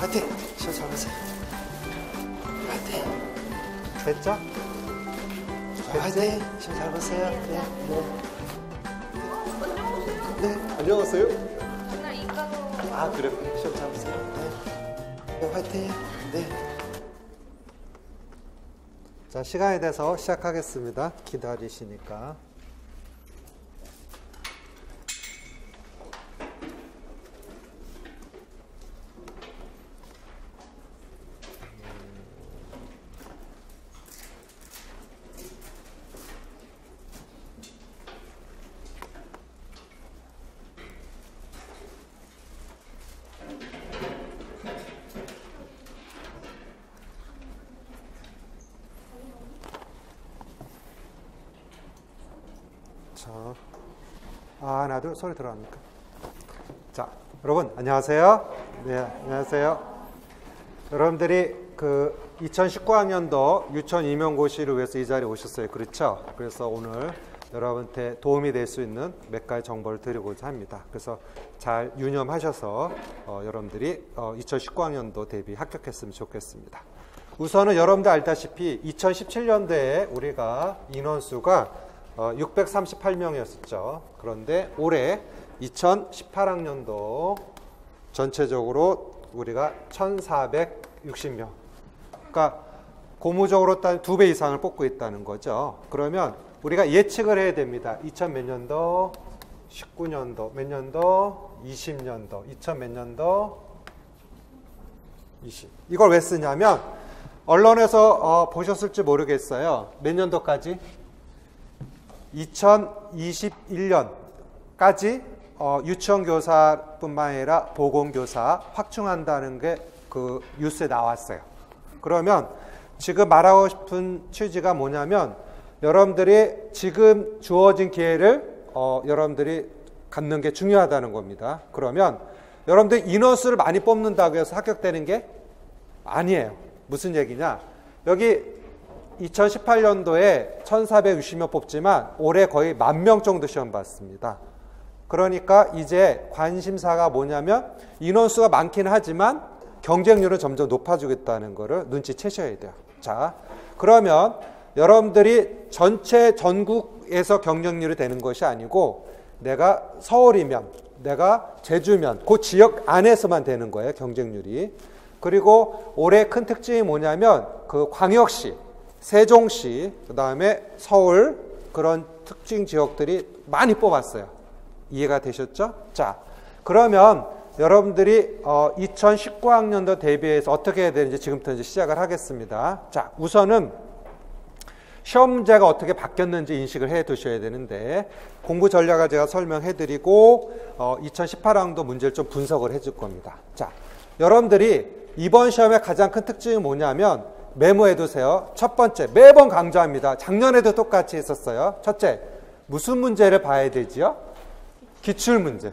화이팅! 시험 잘 보세요. 화이팅! 됐죠? 화이팅! 시험 잘 보세요. 네. 네. 안녕하세요. 맨날 이과로. 아, 그래요? 시험 잘 보세요. 네. 화이팅! 네. 자, 시간이 돼서 시작하겠습니다. 기다리시니까. 자, 하나, 둘, 소리 들어갑니까? 자, 여러분, 안녕하세요. 네, 안녕하세요. 여러분들이 그 2019학년도 유치원 임용고시를 위해서 이 자리에 오셨어요. 그렇죠? 그래서 오늘 여러분한테 도움이 될 수 있는 몇 가지 정보를 드리고자 합니다. 그래서 잘 유념하셔서 여러분들이 2019학년도 대비 합격했으면 좋겠습니다. 우선은 여러분들 알다시피 2017년도에 우리가 인원수가 638명이었었죠. 그런데 올해 2018학년도 전체적으로 우리가 1460명. 그러니까 고무적으로 따지면 2배 이상을 뽑고 있다는 거죠. 그러면 우리가 예측을 해야 됩니다. 2000 몇 년도, 19년도, 몇 년도, 20년도, 2000 몇 년도, 20. 이걸 왜 쓰냐면 언론에서 보셨을지 모르겠어요. 몇 년도까지? 2021년까지 유치원 교사뿐만 아니라 보건교사 확충한다는 게 그 뉴스에 나왔어요. 그러면 지금 말하고 싶은 취지가 뭐냐면 여러분들이 지금 주어진 기회를 여러분들이 갖는 게 중요하다는 겁니다. 그러면 여러분들이 인원수를 많이 뽑는다고 해서 합격되는 게 아니에요. 무슨 얘기냐? 여기 2018년도에 1460명 뽑지만 올해 거의 10,000명 정도 시험 봤습니다. 그러니까 이제 관심사가 뭐냐면 인원수가 많긴 하지만 경쟁률은 점점 높아지고 있다는 거를 눈치채셔야 돼요. 자, 그러면 여러분들이 전체 전국에서 경쟁률이 되는 것이 아니고 내가 서울이면 내가 제주면 그 지역 안에서만 되는 거예요. 경쟁률이. 그리고 올해 큰 특징이 뭐냐면 그 광역시 세종시, 그 다음에 서울 그런 특징 지역들이 많이 뽑았어요. 이해가 되셨죠? 자, 그러면 여러분들이 2019학년도 대비해서 어떻게 해야 되는지 지금부터 이제 시작을 하겠습니다. 자, 우선은 시험 문제가 어떻게 바뀌었는지 인식을 해 두셔야 되는데 공부 전략을 제가 설명해 드리고 2018학년도 문제를 좀 분석을 해 줄 겁니다. 자, 여러분들이 이번 시험의 가장 큰 특징이 뭐냐면 메모해 두세요. 첫 번째, 매번 강조합니다. 작년에도 똑같이 했었어요. 첫째, 무슨 문제를 봐야 되지요? 기출문제.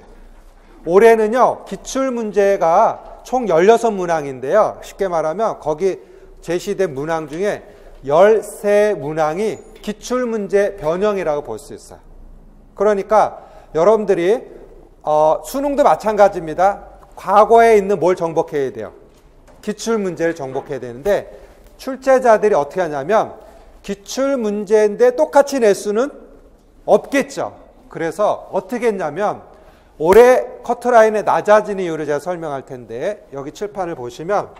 올해는요, 기출문제가 총 16문항인데요. 쉽게 말하면 거기 제시된 문항 중에 13문항이 기출문제 변형이라고 볼 수 있어요. 그러니까 여러분들이 수능도 마찬가지입니다. 과거에 있는 뭘 정복해야 돼요? 기출문제를 정복해야 되는데 출제자들이 어떻게 하냐면 기출문제인데 똑같이 낼 수는 없겠죠. 그래서 어떻게 했냐면 올해 커트라인의 낮아진 이유를 제가 설명할 텐데 여기 칠판을 보시면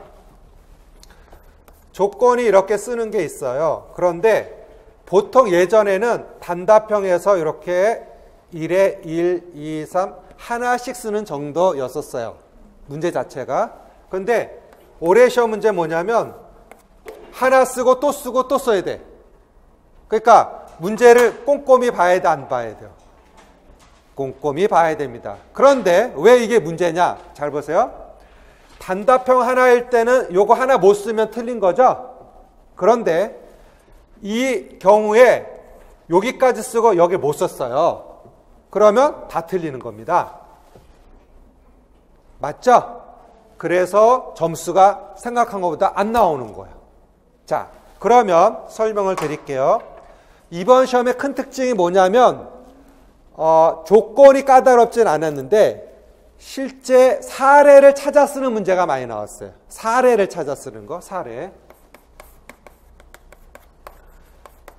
조건이 이렇게 쓰는 게 있어요. 그런데 보통 예전에는 단답형에서 이렇게 1에 1, 2, 3 하나씩 쓰는 정도였었어요. 문제 자체가. 그런데 올해 시험 문제 뭐냐면 하나 쓰고 또 쓰고 또 써야 돼. 그러니까 문제를 꼼꼼히 봐야 돼, 안 봐야 돼요? 꼼꼼히 봐야 됩니다. 그런데 왜 이게 문제냐? 잘 보세요. 단답형 하나일 때는 요거 하나 못 쓰면 틀린 거죠? 그런데 이 경우에 여기까지 쓰고 여기 못 썼어요. 그러면 다 틀리는 겁니다. 맞죠? 그래서 점수가 생각한 것보다 안 나오는 거예요. 자, 그러면 설명을 드릴게요. 이번 시험의 큰 특징이 뭐냐면 조건이 까다롭진 않았는데 실제 사례를 찾아 쓰는 문제가 많이 나왔어요. 사례를 찾아 쓰는 거, 사례.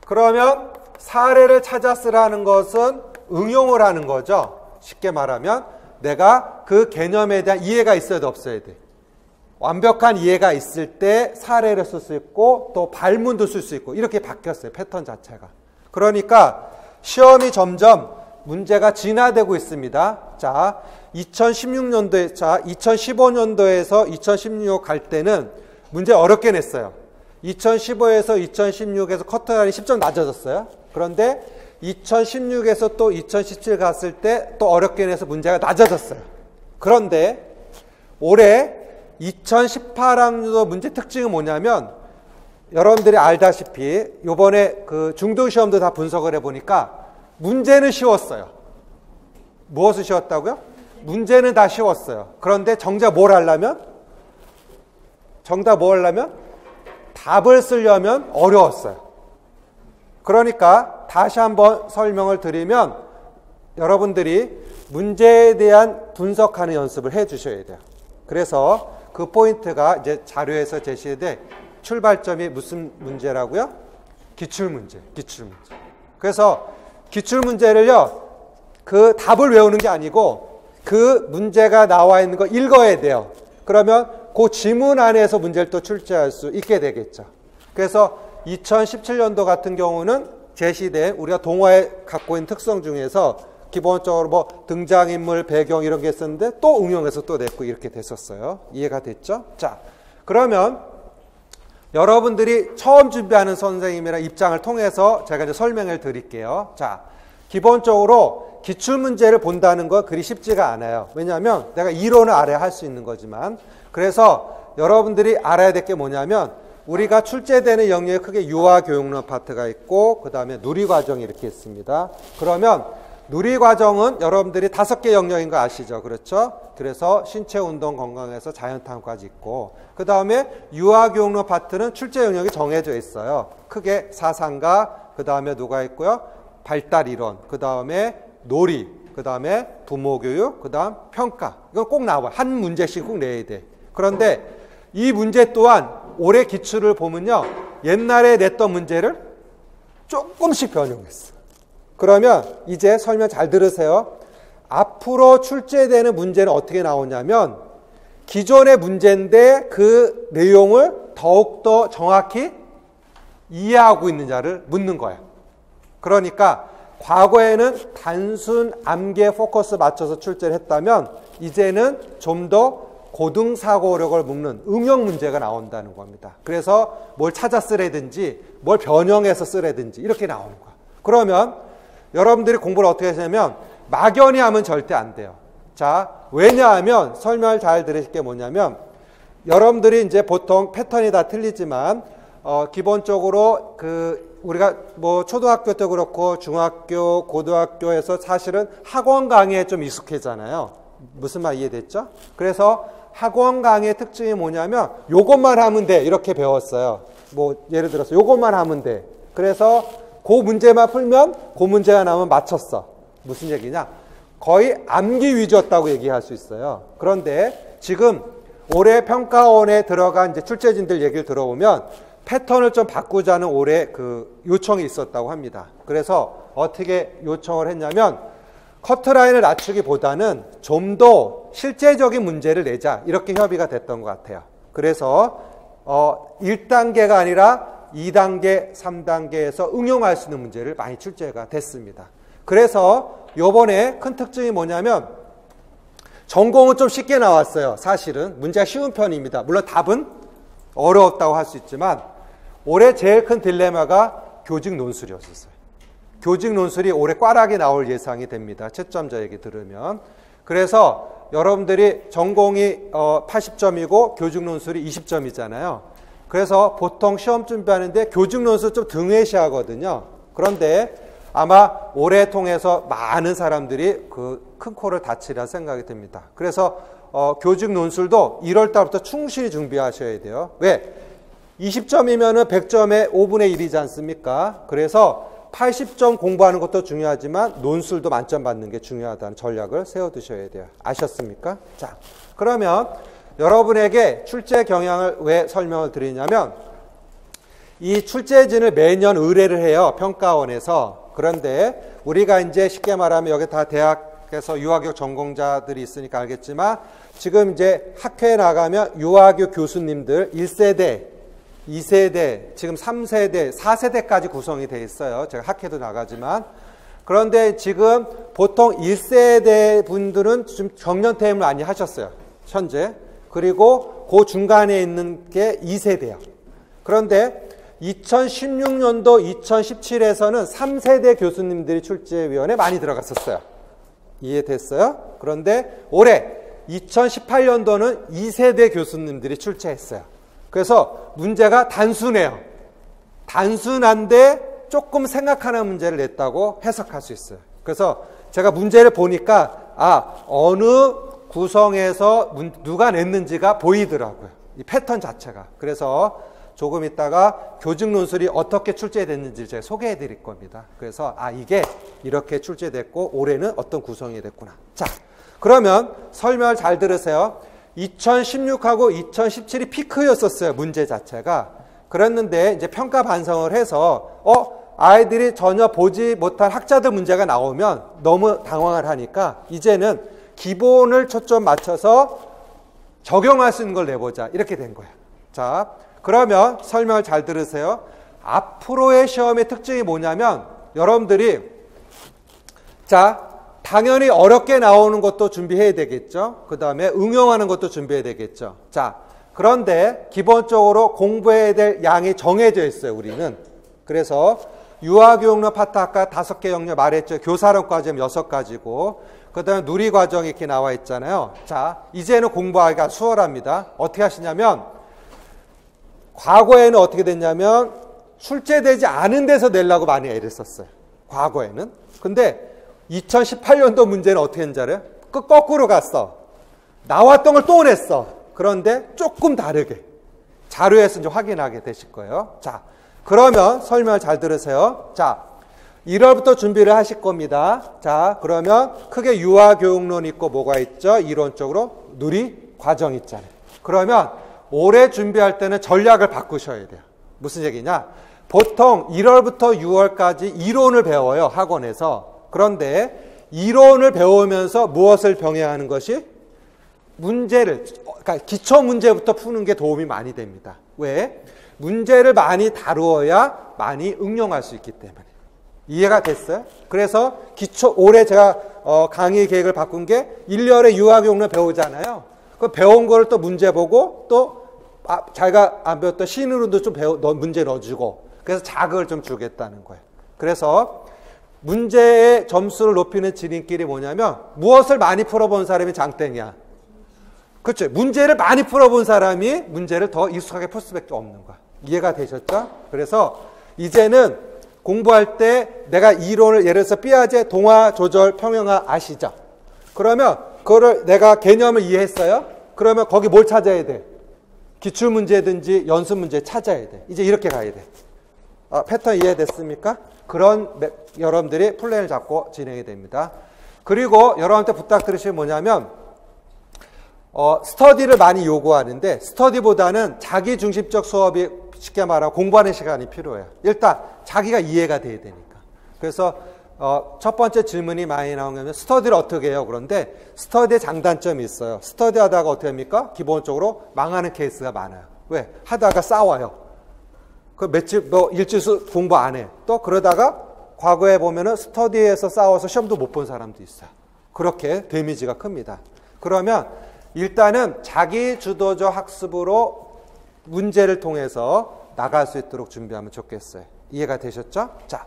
그러면 사례를 찾아 쓰라는 것은 응용을 하는 거죠. 쉽게 말하면 내가 그 개념에 대한 이해가 있어야 돼, 없어야 돼. 완벽한 이해가 있을 때 사례를 쓸 수 있고 또 발문도 쓸 수 있고 이렇게 바뀌었어요. 패턴 자체가. 그러니까 시험이 점점 문제가 진화되고 있습니다. 자, 2016년도에, 자, 2015년도에서 2016 갈 때는 문제 어렵게 냈어요. 2015에서 2016에서 커트라인이 10점 낮아졌어요. 그런데 2016에서 또 2017 갔을 때 또 어렵게 내서 문제가 낮아졌어요. 그런데 올해 2018학년도 문제 특징은 뭐냐면 여러분들이 알다시피 요번에 그 중등시험도 다 분석을 해보니까 문제는 쉬웠어요. 무엇을 쉬웠다고요? 문제는 다 쉬웠어요. 그런데 정작 뭘 하려면? 정답 뭐 하려면? 답을 쓰려면 어려웠어요. 그러니까 다시 한번 설명을 드리면 여러분들이 문제에 대한 분석하는 연습을 해 주셔야 돼요. 그래서 그 포인트가 이제 자료에서 제시돼 출발점이 무슨 문제라고요? 기출문제, 기출문제. 그래서 기출문제를요, 그 답을 외우는 게 아니고 그 문제가 나와 있는 거 읽어야 돼요. 그러면 그 지문 안에서 문제를 또 출제할 수 있게 되겠죠. 그래서 2017년도 같은 경우는 제시된 우리가 동화에 갖고 있는 특성 중에서 기본적으로 뭐 등장인물, 배경 이런 게 있었는데 또 응용해서 또 냈고 이렇게 됐었어요. 이해가 됐죠? 자, 그러면 여러분들이 처음 준비하는 선생님이랑 입장을 통해서 제가 이제 설명을 드릴게요. 자, 기본적으로 기출문제를 본다는 건 그리 쉽지가 않아요. 왜냐하면 내가 이론을 알아야 할 수 있는 거지만, 그래서 여러분들이 알아야 될 게 뭐냐면 우리가 출제되는 영역에 크게 유아교육론 파트가 있고 그 다음에 누리과정이 이렇게 있습니다. 그러면 누리과정은 여러분들이 5개 영역인 거 아시죠? 그렇죠? 그래서 신체운동 건강에서 자연탐험까지 있고 그 다음에 유아교육론 파트는 출제 영역이 정해져 있어요. 크게 사상가, 그 다음에 누가 있고요? 발달이론, 그 다음에 놀이, 그 다음에 부모교육, 그 다음 평가. 이건 꼭 나와요. 한 문제씩 꼭 내야 돼. 그런데 이 문제 또한 올해 기출을 보면요, 옛날에 냈던 문제를 조금씩 변형했어. 그러면 이제 설명 잘 들으세요. 앞으로 출제되는 문제는 어떻게 나오냐면 기존의 문제인데 그 내용을 더욱더 정확히 이해하고 있느냐를 묻는 거예요. 그러니까 과거에는 단순 암기에 포커스 맞춰서 출제를 했다면 이제는 좀 더 고등사고력을 묻는 응용 문제가 나온다는 겁니다. 그래서 뭘 찾아 쓰라든지 뭘 변형해서 쓰라든지 이렇게 나오는 거야. 그러면 여러분들이 공부를 어떻게 하시냐면 막연히 하면 절대 안 돼요. 자, 왜냐하면 설명을 잘 들으실 게 뭐냐면 여러분들이 이제 보통 패턴이 다 틀리지만 기본적으로 우리가 뭐 초등학교 때 그렇고 중학교, 고등학교에서 사실은 학원 강의에 좀 익숙해잖아요. 무슨 말 이해됐죠? 그래서 학원 강의의 특징이 뭐냐면 요것만 하면 돼 이렇게 배웠어요. 뭐 예를 들어서 요것만 하면 돼. 그래서 그 문제만 풀면 그 문제가 나오면 맞췄어. 무슨 얘기냐? 거의 암기 위주였다고 얘기할 수 있어요. 그런데 지금 올해 평가원에 들어간 이제 출제진들 얘기를 들어보면 패턴을 좀 바꾸자는 올해 그 요청이 있었다고 합니다. 그래서 어떻게 요청을 했냐면 커트라인을 낮추기보다는 좀 더 실제적인 문제를 내자 이렇게 협의가 됐던 것 같아요. 그래서 1단계가 아니라 2단계, 3단계에서 응용할 수 있는 문제를 많이 출제가 됐습니다. 그래서 요번에 큰 특징이 뭐냐면 전공은 좀 쉽게 나왔어요. 사실은 문제가 쉬운 편입니다. 물론 답은 어려웠다고 할 수 있지만 올해 제일 큰 딜레마가 교직 논술이었어요. 교직 논술이 올해 꽈락이 나올 예상이 됩니다. 채점자 얘기 들으면. 그래서 여러분들이 전공이 80점이고 교직 논술이 20점이잖아요. 그래서 보통 시험 준비하는데 교직 논술 좀 등회시하거든요. 그런데 아마 올해 통해서 많은 사람들이 그 큰 코를 다치리라 생각이 듭니다. 그래서 교직 논술도 1월 달부터 충실히 준비하셔야 돼요. 왜? 20점이면은 100점에 5분의 1이지 않습니까? 그래서 80점 공부하는 것도 중요하지만 논술도 만점 받는 게 중요하다는 전략을 세워두셔야 돼요. 아셨습니까? 자, 그러면 여러분에게 출제 경향을 왜 설명을 드리냐면 이 출제진을 매년 의뢰를 해요. 평가원에서. 그런데 우리가 이제 쉽게 말하면 여기 다 대학에서 유아교육 전공자들이 있으니까 알겠지만 지금 이제 학회에 나가면 유아교육 교수님들 1세대, 2세대, 지금 3세대, 4세대까지 구성이 돼 있어요. 제가 학회도 나가지만. 그런데 지금 보통 1세대 분들은 좀 정년퇴임을 많이 하셨어요. 현재. 그리고 그 중간에 있는 게 2세대예요. 그런데 2016년도, 2017에서는 3세대 교수님들이 출제위원회에 많이 들어갔었어요. 이해됐어요? 그런데 올해 2018년도는 2세대 교수님들이 출제했어요. 그래서 문제가 단순해요. 단순한데 조금 생각하는 문제를 냈다고 해석할 수 있어요. 그래서 제가 문제를 보니까 어느 구성에서 누가 냈는지가 보이더라고요. 이 패턴 자체가. 그래서 조금 있다가 교직 논술이 어떻게 출제됐는지 제가 소개해 드릴 겁니다. 그래서 이게 이렇게 출제됐고 올해는 어떤 구성이 됐구나. 자, 그러면 설명을 잘 들으세요. 2016하고 2017이 피크였었어요. 문제 자체가. 그랬는데 이제 평가 반성을 해서 아이들이 전혀 보지 못한 학자들 문제가 나오면 너무 당황을 하니까 이제는 기본을 초점 맞춰서 적용할 수 있는 걸 내보자. 이렇게 된 거예요. 자, 그러면 설명을 잘 들으세요. 앞으로의 시험의 특징이 뭐냐면 여러분들이 당연히 어렵게 나오는 것도 준비해야 되겠죠. 그 다음에 응용하는 것도 준비해야 되겠죠. 자, 그런데 기본적으로 공부해야 될 양이 정해져 있어요. 우리는. 그래서 유아교육론 파트 아까 5개 영역 말했죠. 교사론까지 6가지고 그 다음에 누리과정이 이렇게 나와 있잖아요. 자, 이제는 공부하기가 수월합니다. 어떻게 하시냐면 과거에는 어떻게 됐냐면 출제되지 않은 데서 내려고 많이 애를 썼어요. 과거에는. 근데 2018년도 문제는 어떻게 했는지 알아요? 거꾸로 갔어. 나왔던 걸 또 냈어. 그런데 조금 다르게. 자료에서 이제 확인하게 되실 거예요. 자, 그러면 설명을 잘 들으세요. 자, 1월부터 준비를 하실 겁니다. 자, 그러면 크게 유아교육론 있고 뭐가 있죠? 이론적으로 누리과정 있잖아요. 그러면 올해 준비할 때는 전략을 바꾸셔야 돼요. 무슨 얘기냐? 보통 1월부터 6월까지 이론을 배워요. 학원에서. 그런데 이론을 배우면서 무엇을 병행하는 것이? 문제를, 그러니까 기초 문제부터 푸는 게 도움이 많이 됩니다. 왜? 문제를 많이 다루어야 많이 응용할 수 있기 때문에. 이해가 됐어요? 그래서 올해 제가 강의 계획을 바꾼 게 1년에 유아교육론 배우잖아요. 그 배운 거를 또 문제 보고 또 자기가 안 배웠던 신으로도 좀 문제 넣어주고 그래서 자극을 좀 주겠다는 거예요. 그래서 문제의 점수를 높이는 지름길이 뭐냐면 무엇을 많이 풀어본 사람이 장땡이야. 그렇죠. 문제를 많이 풀어본 사람이 문제를 더 익숙하게 풀 수밖에 없는 거야. 이해가 되셨죠? 그래서 이제는 공부할 때 내가 이론을 예를 들어서 삐아제, 동화, 조절, 평형화 아시죠? 그러면 그거를 내가 개념을 이해했어요? 그러면 거기 뭘 찾아야 돼? 기출문제든지 연습문제 찾아야 돼. 이제 이렇게 가야 돼. 패턴 이해됐습니까? 그런 여러분들이 플랜을 잡고 진행이 됩니다. 그리고 여러분한테 부탁드리시면 뭐냐면 스터디를 많이 요구하는데 스터디보다는 자기중심적 수업이 쉽게 말하면 공부하는 시간이 필요해요. 일단 자기가 이해가 돼야 되니까. 그래서 첫 번째 질문이 많이 나오는 게 스터디를 어떻게 해요? 그런데 스터디의 장단점이 있어요. 스터디 하다가 어떻게 합니까? 기본적으로 망하는 케이스가 많아요. 왜? 하다가 싸워요. 일주일 공부 안 해. 또 그러다가 과거에 보면은 스터디에서 싸워서 시험도 못 본 사람도 있어요. 그렇게 데미지가 큽니다. 그러면 일단은 자기 주도적 학습으로 문제를 통해서 나갈 수 있도록 준비하면 좋겠어요. 이해가 되셨죠? 자,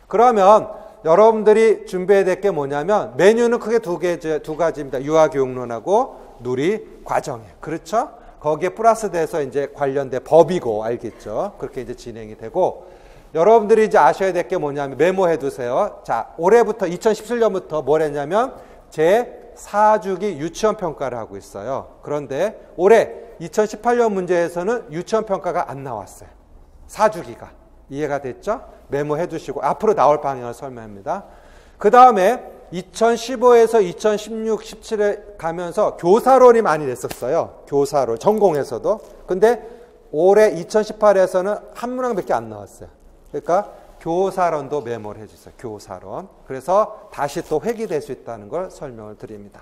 그러면 여러분들이 준비해야 될 게 뭐냐면 메뉴는 크게 두 가지입니다. 유아교육론하고 누리과정이에요. 그렇죠? 거기에 플러스 돼서 이제 관련된 법이고 알겠죠? 그렇게 이제 진행이 되고 여러분들이 이제 아셔야 될 게 뭐냐면 메모해 두세요. 자, 올해부터 2017년부터 뭘 했냐면 제 4주기 유치원 평가를 하고 있어요. 그런데 올해 2018년 문제에서는 유치원 평가가 안 나왔어요. 4주기가. 이해가 됐죠? 메모해 두시고 앞으로 나올 방향을 설명합니다. 그 다음에 2015에서 2016, 17에 가면서 교사론이 많이 냈었어요. 교사론, 전공에서도. 근데 올해 2018에서는 한 문항밖에 안 나왔어요. 그러니까 교사론도 메모를 해주세요. 교사론. 그래서 다시 또 회귀될 수 있다는 걸 설명을 드립니다.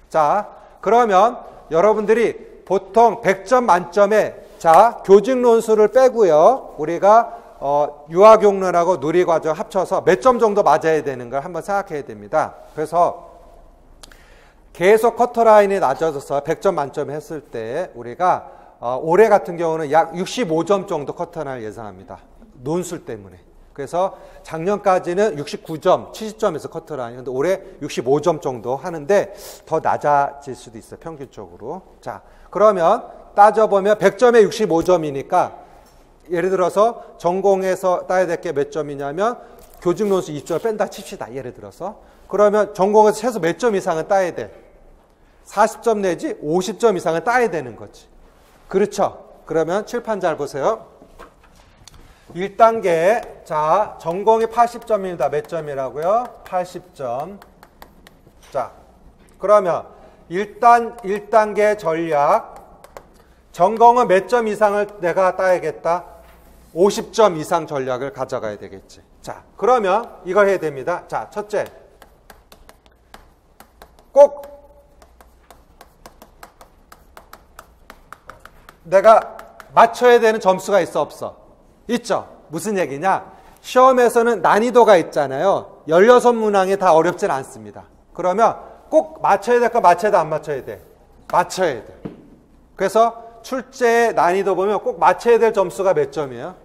자, 그러면 여러분들이 보통 100점 만점에 자, 교직 논술을 빼고요. 우리가 유아교육론하고 누리과정 합쳐서 몇 점 정도 맞아야 되는 걸 한번 생각해야 됩니다. 그래서 계속 커터라인이 낮아져서 100점 만점 했을 때 우리가 올해 같은 경우는 약 65점 정도 커터라인을 예상합니다. 논술 때문에. 그래서 작년까지는 69점, 70점에서 커터라인. 근데 올해 65점 정도 하는데 더 낮아질 수도 있어요. 평균적으로. 자, 그러면 따져보면 100점에 65점이니까 예를 들어서 전공에서 따야 될 게 몇 점이냐면 교직 논술 2점을 뺀다 칩시다. 예를 들어서. 그러면 전공에서 최소 몇 점 이상은 따야 돼? 40점 내지 50점 이상은 따야 되는 거지. 그렇죠? 그러면 칠판 잘 보세요. 1단계, 자, 전공이 80점입니다. 몇 점이라고요? 80점. 자, 그러면 1단계 전략. 전공은 몇 점 이상을 내가 따야겠다? 50점 이상 전략을 가져가야 되겠지. 자, 그러면 이걸 해야 됩니다. 자, 첫째. 꼭 내가 맞춰야 되는 점수가 있어, 없어? 있죠. 무슨 얘기냐? 시험에서는 난이도가 있잖아요. 16문항이 다 어렵진 않습니다. 그러면 꼭 맞춰야 될까 맞춰야 돼, 안 맞춰야 돼? 맞춰야 돼. 그래서 출제의 난이도 보면 꼭 맞춰야 될 점수가 몇 점이에요?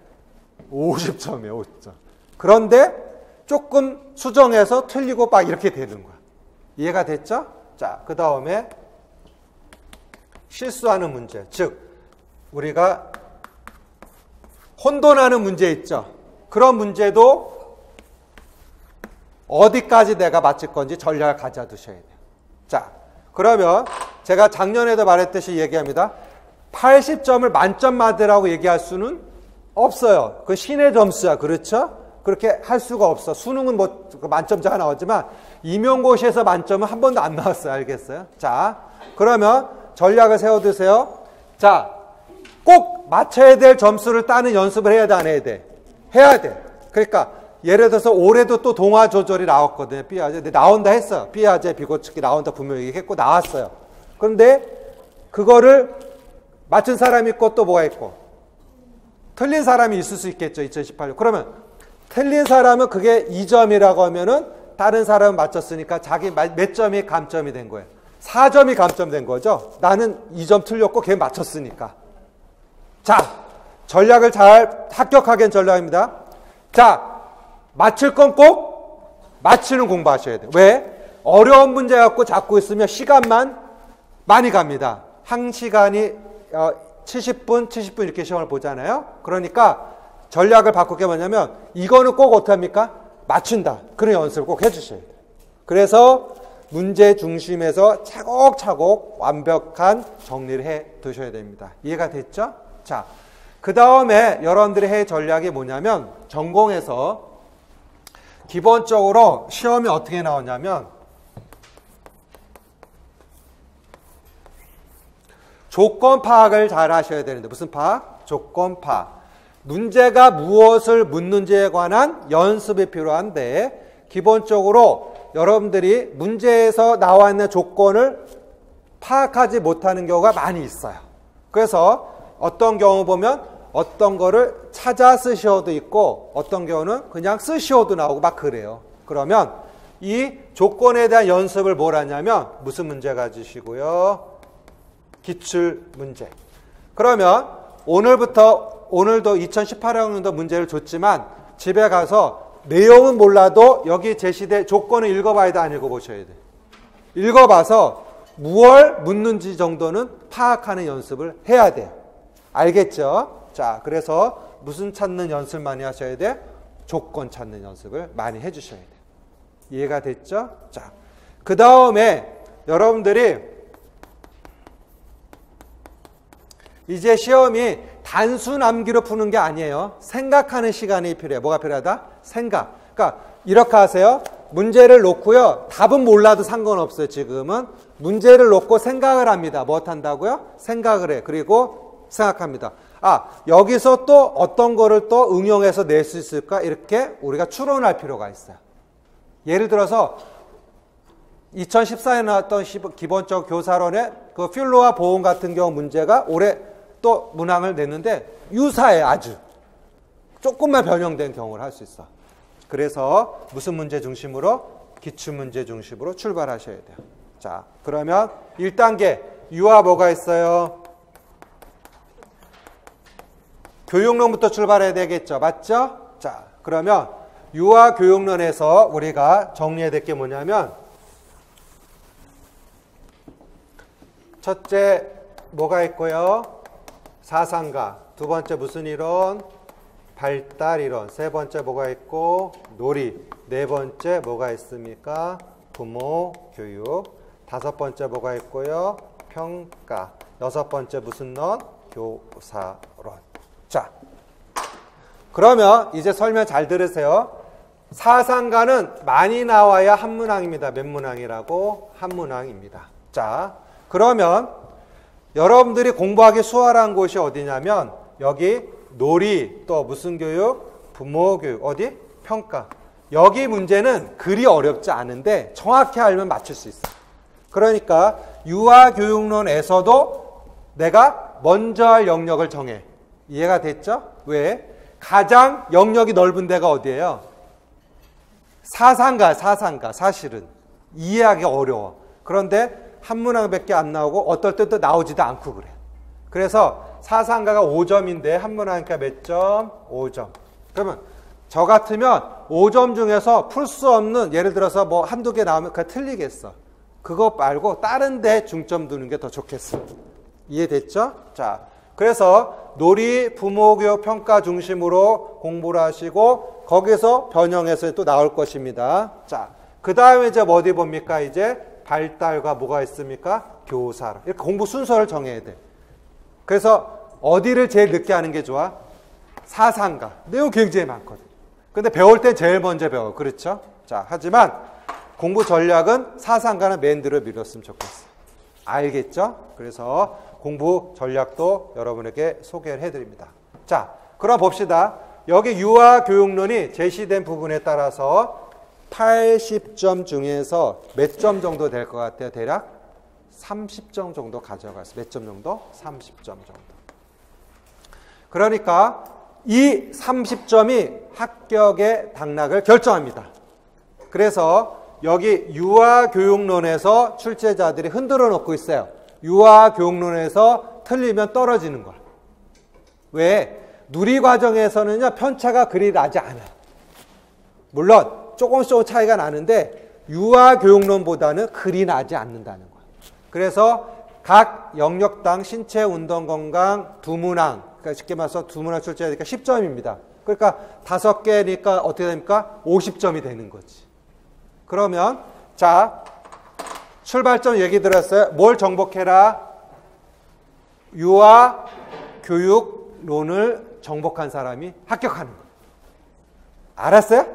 50점이에요. 50점. 그런데 조금 수정해서 틀리고 막 이렇게 되는 거야. 이해가 됐죠? 자, 그 다음에 실수하는 문제. 즉 우리가 혼돈하는 문제 있죠. 그런 문제도 어디까지 내가 맞출 건지 전략을 가져두셔야 돼요. 자, 그러면 제가 작년에도 말했듯이 얘기합니다. 80점을 만점 맞으라고 얘기할 수는 없어요. 그 신의 점수야. 그렇죠? 그렇게 할 수가 없어. 수능은 뭐 만점자가 나오지만 임용고시에서 만점은 한 번도 안 나왔어요. 알겠어요? 자, 그러면 전략을 세워두세요. 자, 꼭 맞춰야 될 점수를 따는 연습을 해야 돼, 안 해야 돼? 해야 돼. 그러니까 예를 들어서 올해도 또 동화 조절이 나왔거든요. 삐아제. 근데 나온다 했어요. 삐아제, 비고치기 나온다 분명히 얘기했고 나왔어요. 그런데 그거를 맞춘 사람이 있고 또 뭐가 있고 틀린 사람이 있을 수 있겠죠. 2018년. 그러면 틀린 사람은 그게 2점이라고 하면은 다른 사람은 맞췄으니까 자기 몇 점이 감점이 된 거예요. 4점이 감점된 거죠. 나는 2점 틀렸고 걔 맞췄으니까. 자, 전략을 잘 합격하기엔 전략입니다. 자, 맞출 건 꼭 맞추는 공부하셔야 돼요. 왜? 어려운 문제 갖고 잡고 있으면 시간만 많이 갑니다. 한 시간이 70분, 70분 이렇게 시험을 보잖아요. 그러니까 전략을 바꿀 게 뭐냐면 이거는 꼭 어떻게 합니까? 맞춘다. 그런 연습을 꼭 해주셔야 돼요. 그래서 문제 중심에서 차곡차곡 완벽한 정리를 해 두셔야 됩니다. 이해가 됐죠? 자, 그 다음에 여러분들의 해 전략이 뭐냐면 전공에서 기본적으로 시험이 어떻게 나오냐면 조건 파악을 잘 하셔야 되는데 무슨 파악? 조건 파악. 문제가 무엇을 묻는지에 관한 연습이 필요한데 기본적으로 여러분들이 문제에서 나와 있는 조건을 파악하지 못하는 경우가 많이 있어요. 그래서 어떤 경우 보면 어떤 거를 찾아 쓰셔도 있고 어떤 경우는 그냥 쓰셔도 나오고 막 그래요. 그러면 이 조건에 대한 연습을 뭘 하냐면 무슨 문제 가지시고요? 기출 문제. 그러면 오늘도 2018학년도 문제를 줬지만 집에 가서 내용은 몰라도 여기 제시된 조건을 읽어봐야 돼, 안 읽어보셔야 돼? 읽어봐서 무엇을 묻는지 정도는 파악하는 연습을 해야 돼요. 알겠죠? 자, 그래서 무슨 찾는 연습 많이 하셔야 돼? 조건 찾는 연습을 많이 해주셔야 돼요. 이해가 됐죠? 자, 그 다음에 여러분들이 이제 시험이 단순 암기로 푸는 게 아니에요. 생각하는 시간이 필요해요. 뭐가 필요하다? 생각. 그러니까 이렇게 하세요. 문제를 놓고요. 답은 몰라도 상관없어요. 지금은 문제를 놓고 생각을 합니다. 뭐 한다고요? 생각을 해. 그리고 생각합니다. 아, 여기서 또 어떤 거를 또 응용해서 낼 수 있을까? 이렇게 우리가 추론할 필요가 있어요. 예를 들어서 2014년에 나왔던 기본적 교사론의 그 필로와 보온 같은 경우 문제가 올해 또 문항을 냈는데 유사해. 아주 조금만 변형된 경우를 할 수 있어. 그래서 무슨 문제 중심으로? 기출문제 중심으로 출발하셔야 돼요. 자, 그러면 1단계 유아 뭐가 있어요? 교육론부터 출발해야 되겠죠. 맞죠? 자, 그러면 유아 교육론에서 우리가 정리해야 될 게 뭐냐면 첫째 뭐가 있고요? 사상가. 두 번째 무슨 이론? 발달 이론. 세 번째 뭐가 있고? 놀이. 네 번째 뭐가 있습니까? 부모 교육. 다섯 번째 뭐가 있고요? 평가. 여섯 번째 무슨 론? 교사론. 자, 그러면 이제 설명 잘 들으세요. 사상가는 많이 나와야 한 문항입니다. 몇 문항이라고? 한 문항입니다. 자, 그러면 여러분들이 공부하기 수월한 곳이 어디냐면 여기 놀이, 또 무슨 교육? 부모 교육. 어디? 평가. 여기 문제는 그리 어렵지 않은데 정확히 알면 맞출 수 있어요. 그러니까 유아교육론에서도 내가 먼저 할 영역을 정해. 이해가 됐죠? 왜? 가장 영역이 넓은 데가 어디예요? 사상가, 사실은. 이해하기 어려워. 그런데 한 문항밖에 안 나오고 어떨 때 또 나오지도 않고 그래. 그래서 사상가가 5점인데 한 문항이니까 몇 점? 5점. 그러면 저 같으면 5점 중에서 풀 수 없는, 예를 들어서 뭐 한두 개 나오면 그냥 틀리겠어. 그거 말고 다른 데 중점 두는 게 더 좋겠어. 이해됐죠? 자, 그래서 놀이, 부모교육, 평가 중심으로 공부를 하시고 거기서 변형해서 또 나올 것입니다. 자, 그 다음에 이제 어디 봅니까? 이제 발달과 뭐가 있습니까? 교사로. 이렇게 공부 순서를 정해야 돼. 그래서 어디를 제일 늦게 하는 게 좋아? 사상가. 내용 굉장히 많거든. 근데 배울 땐 제일 먼저 배워. 그렇죠? 자, 하지만 공부 전략은 사상가는 맨 뒤로 미뤘으면 좋겠어. 알겠죠? 그래서 공부 전략도 여러분에게 소개를 해드립니다. 자, 그럼 봅시다. 여기 유아교육론이 제시된 부분에 따라서 80점 중에서 몇 점 정도 될 것 같아요? 대략 30점 정도 가져갔어요. 몇 점 정도? 30점 정도. 그러니까 이 30점이 합격의 당락을 결정합니다. 그래서 여기 유아교육론에서 출제자들이 흔들어 놓고 있어요. 유아교육론에서 틀리면 떨어지는 거야. 왜? 누리과정에서는요, 편차가 그리 나지 않아요. 물론 조금씩 차이가 나는데 유아교육론보다는 그리 나지 않는다는 거예요. 그래서 각 영역당 신체, 운동, 건강, 두 문항, 그러니까 쉽게 말해서 두 문항 출제하니까 10점입니다. 그러니까 5개니까 어떻게 됩니까? 50점이 되는 거지. 그러면 자, 출발점 얘기 들었어요. 뭘 정복해라? 유아교육론을 정복한 사람이 합격하는 거예요. 알았어요?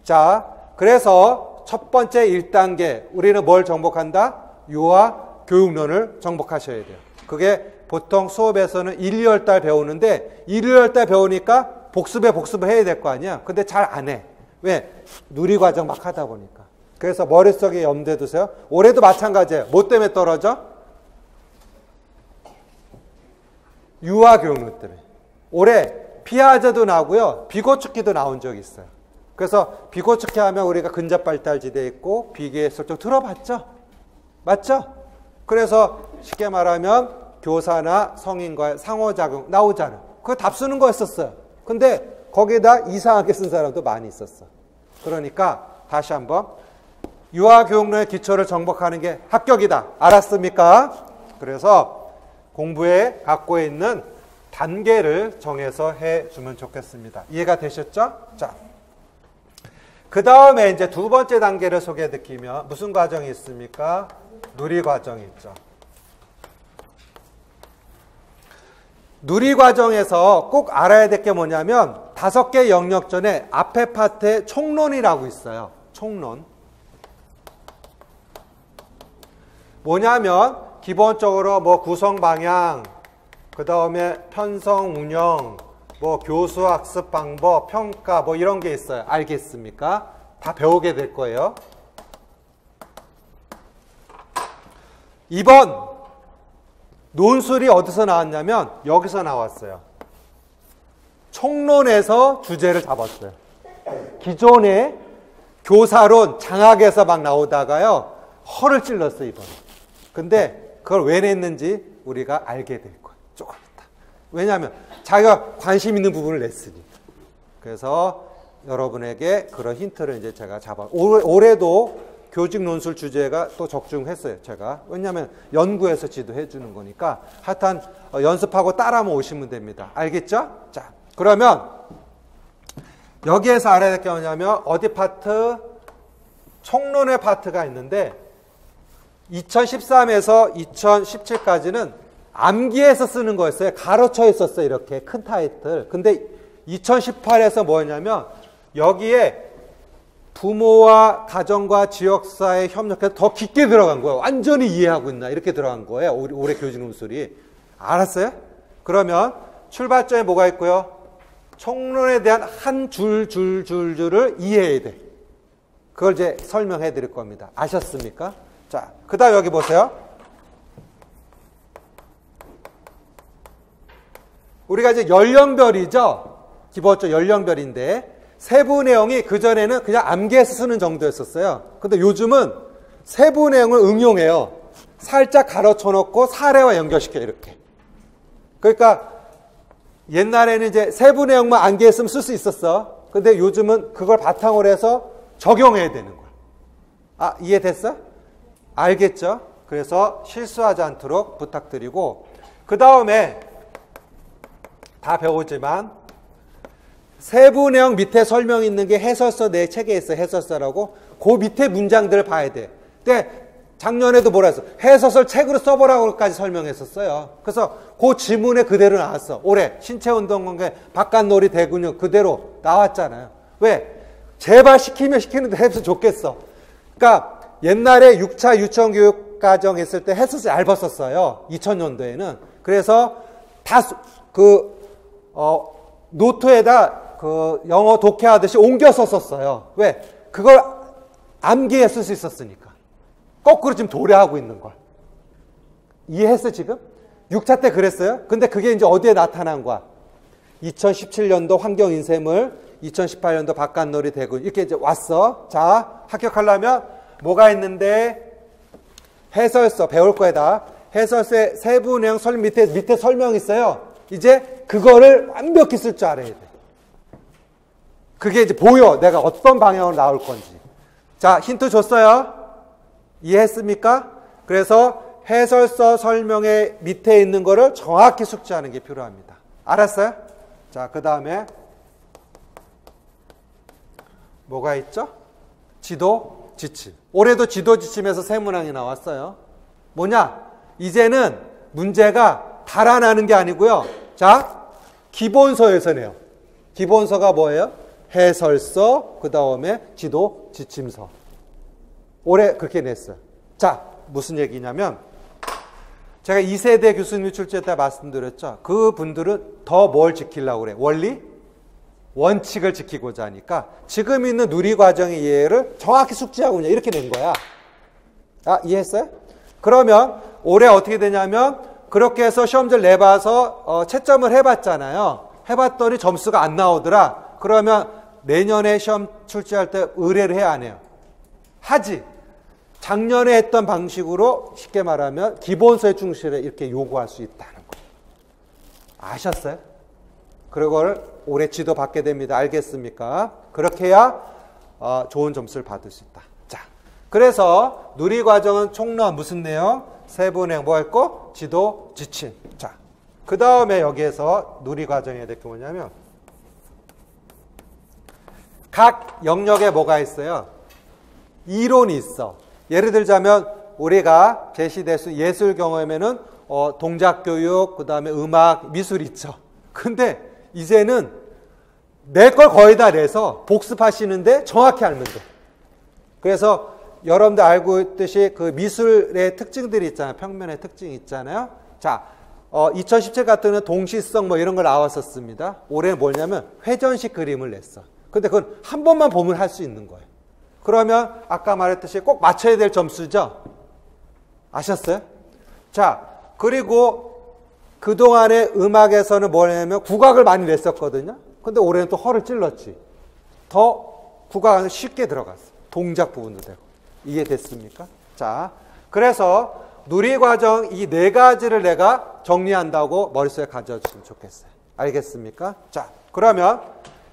자, 그래서 첫 번째 1단계 우리는 뭘 정복한다? 유아교육론을 정복하셔야 돼요. 그게 보통 수업에서는 1, 2월 달 배우는데 1, 2월 달 배우니까 복습을 해야 될 거 아니야. 근데 잘 안 해. 왜? 누리과정 막 하다 보니까. 그래서 머릿속에 염두에 두세요. 올해도 마찬가지예요. 뭐 때문에 떨어져? 유아교육론 때문에. 올해 피아제도 나오고요. 비고츠키도 나온 적이 있어요. 그래서 비고츠키 하면 우리가 근접발달지대에 있고 비계획설정 들어봤죠? 맞죠? 그래서 쉽게 말하면 교사나 성인과의 상호작용 나오잖아. 그거 답 쓰는 거였었어요. 근데 거기에다 이상하게 쓴 사람도 많이 있었어. 그러니까 다시 한번 유아교육론의 기초를 정복하는 게 합격이다. 알았습니까? 그래서 공부에 갖고 있는 단계를 정해서 해주면 좋겠습니다. 이해가 되셨죠? 자, 그 다음에 이제 두 번째 단계를 소개해드리면 무슨 과정이 있습니까? 누리과정이 있죠. 누리과정에서 꼭 알아야 될 게 뭐냐면 5개 영역 전에 앞에 파트에 총론이라고 있어요. 총론. 뭐냐면 기본적으로 뭐 구성 방향, 그 다음에 편성 운영, 뭐 교수 학습 방법, 평가 뭐 이런 게 있어요. 알겠습니까? 다 배우게 될 거예요. 2번 논술이 어디서 나왔냐면 여기서 나왔어요. 총론에서 주제를 잡았어요. 기존에 교사론 장학에서 막 나오다가요 허를 찔렀어요 이번. 근데 그걸 왜 냈는지 우리가 알게 될 거예요. 조금 있다. 왜냐하면 자기가 관심 있는 부분을 냈으니. 그래서 여러분에게 그런 힌트를 이제 제가 올해도 교직 논술 주제가 또 적중했어요. 제가. 왜냐하면 연구해서 지도해 주는 거니까 하여튼 연습하고 따라만 오시면 됩니다. 알겠죠? 자, 그러면 여기에서 알아야 될 게 뭐냐면 어디 파트? 총론의 파트가 있는데 2013에서 2017까지는 암기해서 쓰는 거였어요. 가로쳐 있었어요. 이렇게 큰 타이틀. 근데 2018에서 뭐였냐면 여기에 부모와 가정과 지역사회 협력해서 더 깊게 들어간 거예요. 완전히 이해하고 있나 이렇게 들어간 거예요. 올해 교직 논술이. 알았어요? 그러면 출발점에 뭐가 있고요? 총론에 대한 한 줄을 이해해야 돼. 그걸 이제 설명해 드릴 겁니다. 아셨습니까? 자, 그 다음 여기 보세요. 우리가 이제 연령별이죠. 기본적으로 연령별인데 세부 내용이 그전에는 그냥 암기해서 쓰는 정도였었어요. 근데 요즘은 세부 내용을 응용해요. 살짝 가로쳐 놓고 사례와 연결시켜요. 이렇게. 그러니까 옛날에는 이제 세부 내용만 암기했으면 쓸 수 있었어. 근데 요즘은 그걸 바탕으로 해서 적용해야 되는 거야. 아, 이해됐어? 알겠죠? 그래서 실수하지 않도록 부탁드리고 그 다음에 다 배우지만 세부 내용 밑에 설명 있는 게 해설서 내 책에 있어. 해설서라고. 그 밑에 문장들을 봐야 돼. 근데 작년에도 뭐라 했어? 해설서를 책으로 써보라고까지 설명했었어요. 그래서 그 지문에 그대로 나왔어. 올해 신체운동관계 바깥놀이 대근육 그대로 나왔잖아요. 왜? 제발 시키면 시키는데 해서 좋겠어. 그러니까 옛날에 6차 유치원교육과정 했을 때 해설서 얇았었어요. 2000년도에는. 그래서 다 노트에다 영어 독해하듯이 옮겨 썼었어요. 왜? 그걸 암기해 쓸 수 있었으니까. 거꾸로 지금 도래하고 있는 걸. 이해했어, 지금? 6차 때 그랬어요? 근데 그게 이제 어디에 나타난 거야? 2017년도 환경인쇄물, 2018년도 바깥놀이 대군, 이렇게 이제 왔어. 자, 합격하려면 뭐가 있는데? 해설서, 배울 거에다. 해설서의 세부 내용 밑에 설명 있어요. 이제 그거를 완벽히 쓸 줄 알아야 돼. 그게 이제 보여. 내가 어떤 방향으로 나올 건지. 자, 힌트 줬어요. 이해했습니까? 그래서 해설서 설명의 밑에 있는 거를 정확히 숙지하는 게 필요합니다. 알았어요? 자, 그 다음에 뭐가 있죠? 지도, 지침. 올해도 지도, 지침에서 세 문항이 나왔어요. 뭐냐? 이제는 문제가 달아나는 게 아니고요. 자, 기본서에서 내요. 기본서가 뭐예요? 해설서, 그 다음에 지도, 지침서. 올해 그렇게 냈어요. 자, 무슨 얘기냐면 제가 2세대 교수님 출제 때 말씀드렸죠. 그분들은 더 뭘 지키려고 그래? 원리? 원칙을 지키고자 하니까 지금 있는 누리과정의 이해를 정확히 숙지하고 이렇게 낸 거야. 아, 이해했어요? 그러면 올해 어떻게 되냐면 그렇게 해서 시험지를 내봐서 채점을 해봤잖아요. 해봤더니 점수가 안 나오더라. 그러면 내년에 시험 출제할 때 의뢰를 해야 안 해요? 하지. 작년에 했던 방식으로 쉽게 말하면 기본서에 충실해 이렇게 요구할 수 있다는 거예요. 아셨어요? 그걸 올해 지도 받게 됩니다. 알겠습니까? 그렇게 해야 좋은 점수를 받을 수 있다. 자, 그래서 누리과정은 총론 무슨 내용? 세부 내용 뭐 했고? 지도, 지침. 자, 그 다음에 여기에서 누리과정에 대해 뭐냐면 각 영역에 뭐가 있어요? 이론이 있어. 예를 들자면 우리가 제시대수 예술 경험에는 동작교육, 그 다음에 음악, 미술 있죠. 근데 이제는 내 걸 거의 다 내서 복습하시는데 정확히 알면 돼. 그래서 여러분들 알고 있듯이 그 미술의 특징들이 있잖아요. 평면의 특징이 있잖아요. 자, 2017 같은 경우는 동시성 뭐 이런 걸 나왔었습니다. 올해는 뭐냐면 회전식 그림을 냈어. 근데 그건 한 번만 보면 할 수 있는 거예요. 그러면 아까 말했듯이 꼭 맞춰야 될 점수죠. 아셨어요? 자, 그리고 그동안의 음악에서는 뭐냐면 국악을 많이 냈었거든요. 근데 올해는 또 허를 찔렀지. 더 국악은 쉽게 들어갔어. 동작 부분도 되고. 이해됐습니까? 자, 그래서 누리과정 이 네 가지를 내가 정리한다고 머릿속에 가져주시면 좋겠어요. 알겠습니까? 자, 그러면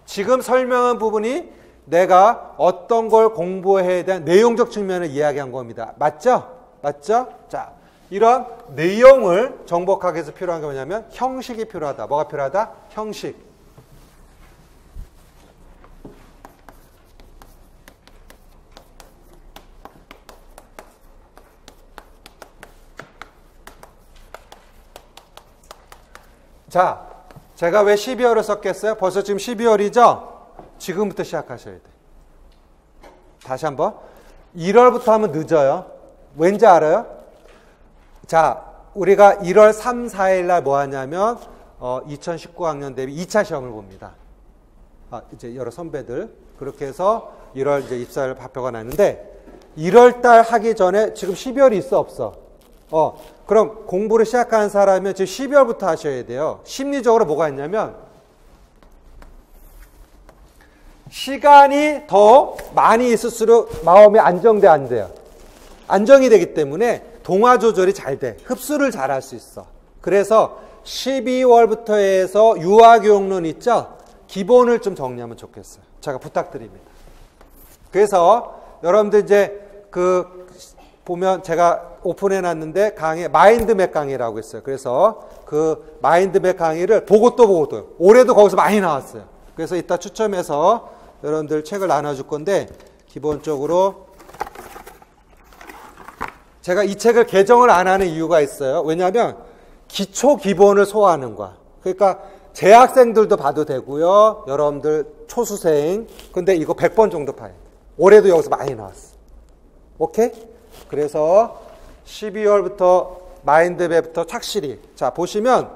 지금 설명한 부분이 내가 어떤 걸 공부해야 대한 내용적 측면을 이야기한 겁니다. 맞죠? 맞죠? 자, 이런 내용을 정복하기 위해서 필요한 게 뭐냐면 형식이 필요하다. 뭐가 필요하다? 형식. 자, 제가 왜 12월을 썼겠어요? 벌써 지금 12월이죠? 지금부터 시작하셔야 돼. 다시 한번. 1월부터 하면 늦어요. 왠지 알아요? 자, 우리가 1월 3, 4일 날 뭐 하냐면 2019학년 대비 2차 시험을 봅니다. 이제 여러 선배들. 그렇게 해서 1월 이제 입사를 발표가 났는데 1월 달 하기 전에 지금 12월이 있어 없어? 그럼 공부를 시작하는 사람은 지금 12월부터 하셔야 돼요. 심리적으로 뭐가 있냐면 시간이 더 많이 있을수록 마음이 안정돼 안 돼요. 안정이 되기 때문에 동화 조절이 잘 돼. 흡수를 잘 할 수 있어. 그래서 12월부터 해서 유아교육론 있죠? 기본을 좀 정리하면 좋겠어요. 제가 부탁드립니다. 그래서 여러분들 이제 보면 제가 오픈해 놨는데 강의 마인드맵 강의라고 있어요. 그래서 그 마인드맵 강의를 보고 또 보고 또요. 올해도 거기서 많이 나왔어요. 그래서 이따 추첨해서 여러분들 책을 나눠줄 건데 기본적으로 제가 이 책을 개정을 안 하는 이유가 있어요. 왜냐하면 기초 기본을 소화하는 거야. 그러니까 재학생들도 봐도 되고요. 여러분들 초수생. 근데 이거 100번 정도 봐요. 올해도 여기서 많이 나왔어. 오케이? 그래서 12월부터 마인드맵부터 착실히. 자, 보시면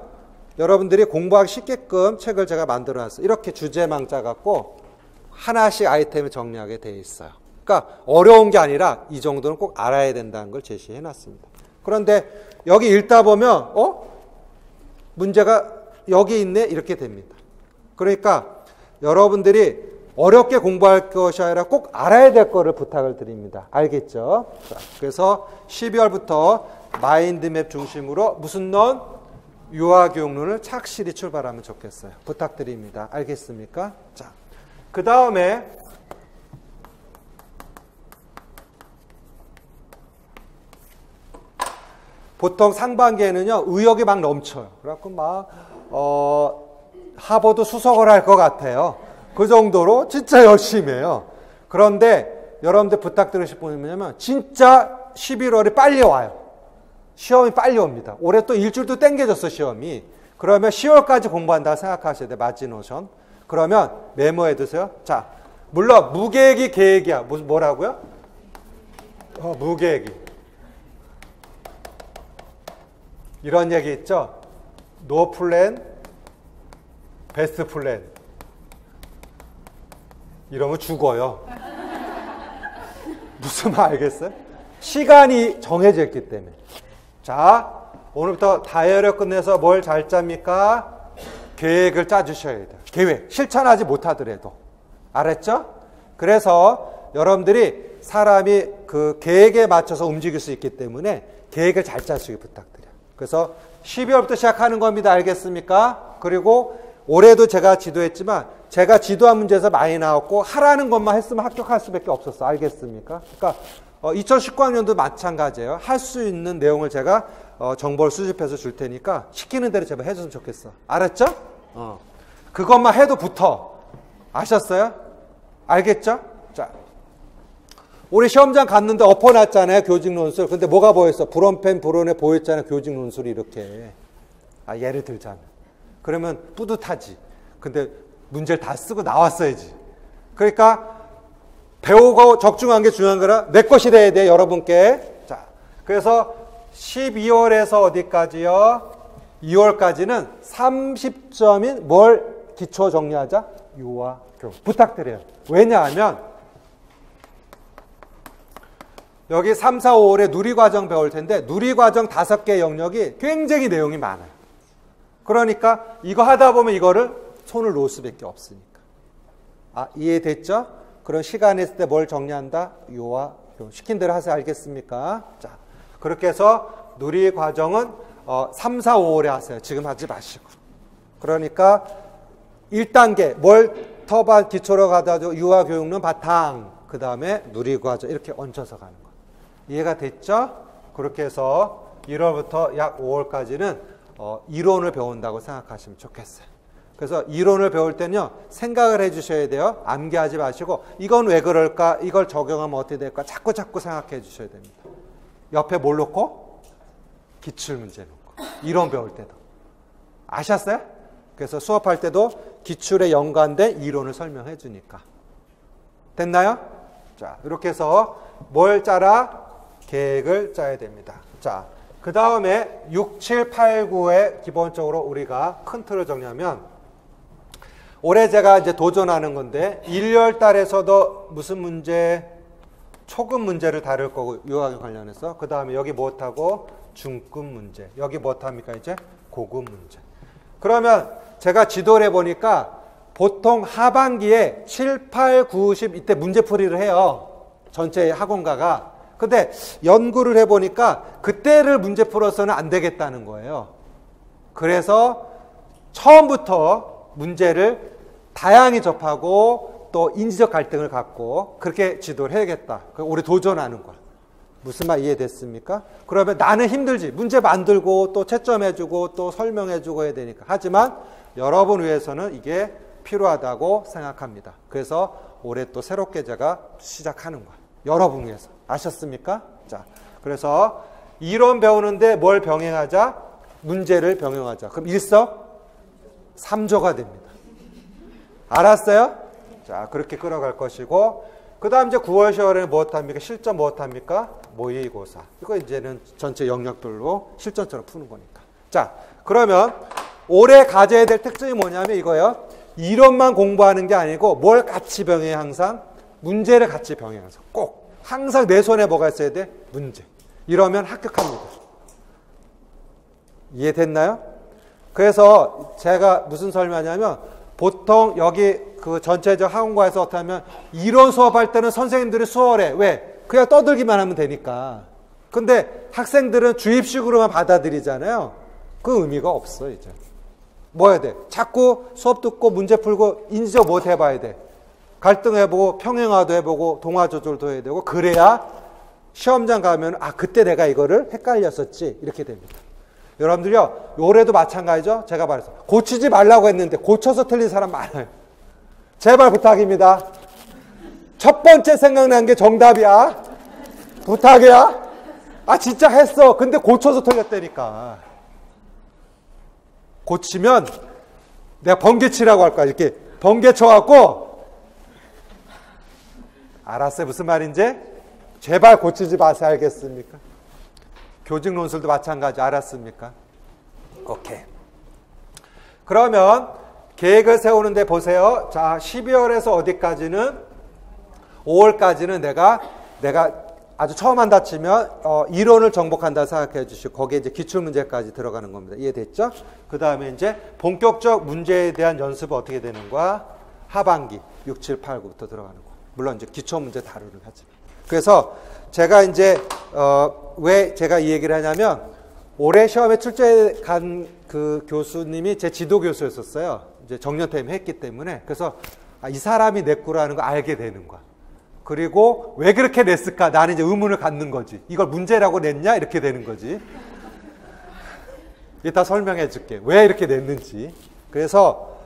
여러분들이 공부하기 쉽게끔 책을 제가 만들어 놨어요. 이렇게 주제망 짜갖고 하나씩 아이템을 정리하게 되어 있어요. 그러니까 어려운 게 아니라 이 정도는 꼭 알아야 된다는 걸 제시해 놨습니다. 그런데 여기 읽다 보면 문제가 여기 있네 이렇게 됩니다. 그러니까 여러분들이 어렵게 공부할 것이 아니라 꼭 알아야 될 거를 부탁을 드립니다. 알겠죠? 자, 그래서 12월부터 마인드맵 중심으로 무슨 론? 유아교육론을 착실히 출발하면 좋겠어요. 부탁드립니다. 알겠습니까? 자, 그 다음에 보통 상반기에는요 의욕이 막 넘쳐요. 그래갖고 막 하버드 수석을 할 것 같아요. 그 정도로 진짜 열심히 해요. 그런데 여러분들 부탁드리고 싶은 게 뭐냐면 진짜 11월이 빨리 와요. 시험이 빨리 옵니다. 올해 또 일주일도 땡겨졌어 시험이. 그러면 10월까지 공부한다고 생각하셔야 돼요. 마지노션. 그러면 메모해 두세요. 자, 물론 무계획이 계획이야. 뭐라고요? 무계획이. 이런 얘기 있죠? 노 플랜, 베스트 플랜. 이러면 죽어요. 무슨 말 알겠어요? 시간이 정해져 있기 때문에. 자, 오늘부터 다이어리 끝내서 뭘 잘 짭니까? 계획을 짜주셔야 돼요. 계획. 실천하지 못하더라도. 알았죠? 그래서 여러분들이 사람이 그 계획에 맞춰서 움직일 수 있기 때문에 계획을 잘 짜주시기 부탁드려요. 그래서 12월부터 시작하는 겁니다. 알겠습니까? 그리고 올해도 제가 지도했지만 제가 지도한 문제에서 많이 나왔고 하라는 것만 했으면 합격할 수밖에 없었어. 알겠습니까? 그러니까 2019학년도 마찬가지예요. 할 수 있는 내용을 제가 정보를 수집해서 줄 테니까 시키는 대로 제발 해줬으면 좋겠어. 알았죠? 그것만 해도 붙어. 아셨어요? 알겠죠? 자, 우리 시험장 갔는데 엎어놨잖아요. 교직 논술. 근데 뭐가 보였어? 브론펜, 브론에 보였잖아요. 교직 논술이 이렇게. 예를 들자면. 그러면 뿌듯하지. 근데 문제를 다 쓰고 나왔어야지. 그러니까 배우고 적중한 게 중요한 거라 내 것이 돼야 돼, 여러분께. 자, 그래서 12월에서 어디까지요? 2월까지는 30점인 뭘 기초 정리하자? 유아 교육. 부탁드려요. 왜냐하면 여기 3, 4, 5월에 누리과정 배울 텐데 누리과정 5개 영역이 굉장히 내용이 많아요. 그러니까 이거 하다 보면 이거를 손을 놓을 수밖에 없으니까. 아, 이해됐죠? 그런 시간이 있을 때 뭘 정리한다? 유아 교육. 시킨 대로 하세요. 알겠습니까? 자, 그렇게 해서 누리과정은 3, 4, 5월에 하세요. 지금 하지 마시고. 그러니까 1단계 뭘 터반 기초로 가다가 유아교육론 바탕, 그 다음에 누리과정 이렇게 얹혀서 가는 거. 이해가 됐죠? 그렇게 해서 1월부터 약 5월까지는 이론을 배운다고 생각하시면 좋겠어요. 그래서 이론을 배울 때는요, 생각을 해 주셔야 돼요. 암기하지 마시고 이건 왜 그럴까? 이걸 적용하면 어떻게 될까? 자꾸 생각해 주셔야 됩니다. 옆에 뭘 놓고? 기출문제 놓고. 이론 배울 때도. 아셨어요? 그래서 수업할 때도 기출에 연관된 이론을 설명해 주니까. 됐나요? 자, 이렇게 해서 뭘 짜라? 계획을 짜야 됩니다. 자, 그 다음에 6, 7, 8, 9에 기본적으로 우리가 큰 틀을 정리하면 올해 제가 이제 도전하는 건데 1월 달에서도 무슨 문제? 초급 문제를 다룰 거고 유아교육 관련해서. 그 다음에 여기 못하고 중급 문제. 여기 못합니까? 이제 고급 문제. 그러면 제가 지도를 해보니까 보통 하반기에 7, 8, 9, 10 이때 문제풀이를 해요. 전체 학원가가. 근데 연구를 해보니까 그때를 문제 풀어서는 안 되겠다는 거예요. 그래서 처음부터 문제를 다양히 접하고 또 인지적 갈등을 갖고 그렇게 지도를 해야겠다. 우리 도전하는 거야. 무슨 말 이해됐습니까? 그러면 나는 힘들지. 문제 만들고 또 채점해주고 또 설명해주고 해야 되니까. 하지만 여러분 위해서는 이게 필요하다고 생각합니다. 그래서 올해 또 새롭게 제가 시작하는 거야. 여러분 위해서. 아셨습니까? 자, 그래서 이론 배우는데 뭘 병행하자? 문제를 병행하자. 그럼 일석삼조가 됩니다. 알았어요? 자, 그렇게 끌어갈 것이고, 그 다음 이제 9월, 10월에 무엇합니까? 실전 무엇합니까? 모의고사. 이거 이제는 전체 영역별로 실전처럼 푸는 거니까. 자, 그러면 올해 가져야 될 특징이 뭐냐면 이거예요. 이론만 공부하는 게 아니고 뭘 같이 병행해? 항상 문제를 같이 병행해서 꼭 항상 내 손에 뭐가 있어야 돼? 문제. 이러면 합격합니다. 이해됐나요? 그래서 제가 무슨 설명하냐면 보통 여기 그 전체적 학원과에서 어떻게 하면 이론 수업할 때는 선생님들이 수월해. 왜? 그냥 떠들기만 하면 되니까. 근데 학생들은 주입식으로만 받아들이잖아요. 그 의미가 없어 이제. 뭐 해야 돼? 자꾸 수업 듣고 문제 풀고 인지적 못 해봐야 돼. 갈등해보고 평행화도 해보고 동화 조절도 해야 되고 그래야 시험장 가면 아 그때 내가 이거를 헷갈렸었지 이렇게 됩니다. 여러분들요 올해도 마찬가지죠. 제가 말해서 고치지 말라고 했는데 고쳐서 틀린 사람 많아요. 제발 부탁입니다. 첫 번째 생각난 게 정답이야. 부탁이야. 아 진짜 했어. 근데 고쳐서 틀렸다니까. 고치면 내가 번개치라고 할 거야. 이렇게 번개 쳐갖고 알았어요. 무슨 말인지? 제발 고치지 마세요. 알겠습니까? 교직 논술도 마찬가지. 알았습니까? 오케이. 그러면 계획을 세우는데 보세요. 자, 12월에서 어디까지는 5월까지는 내가 아주 처음 한다 치면 이론을 정복한다 생각해 주시고 거기에 이제 기출문제까지 들어가는 겁니다. 이해됐죠? 그 다음에 이제 본격적 문제에 대한 연습은 어떻게 되는 거야? 하반기 6, 7, 8, 9부터 들어가는 거야. 물론 이제 기초문제 다루는 하지. 그래서 제가 이제 왜 제가 이 얘기를 하냐면 올해 시험에 출제해 간 그 교수님이 제 지도 교수였었어요. 이제 정년퇴임 했기 때문에. 그래서 이 사람이 냈구라는 거 알게 되는 거야. 그리고 왜 그렇게 냈을까? 나는 이제 의문을 갖는 거지. 이걸 문제라고 냈냐? 이렇게 되는 거지. 이따 설명해 줄게. 왜 이렇게 냈는지. 그래서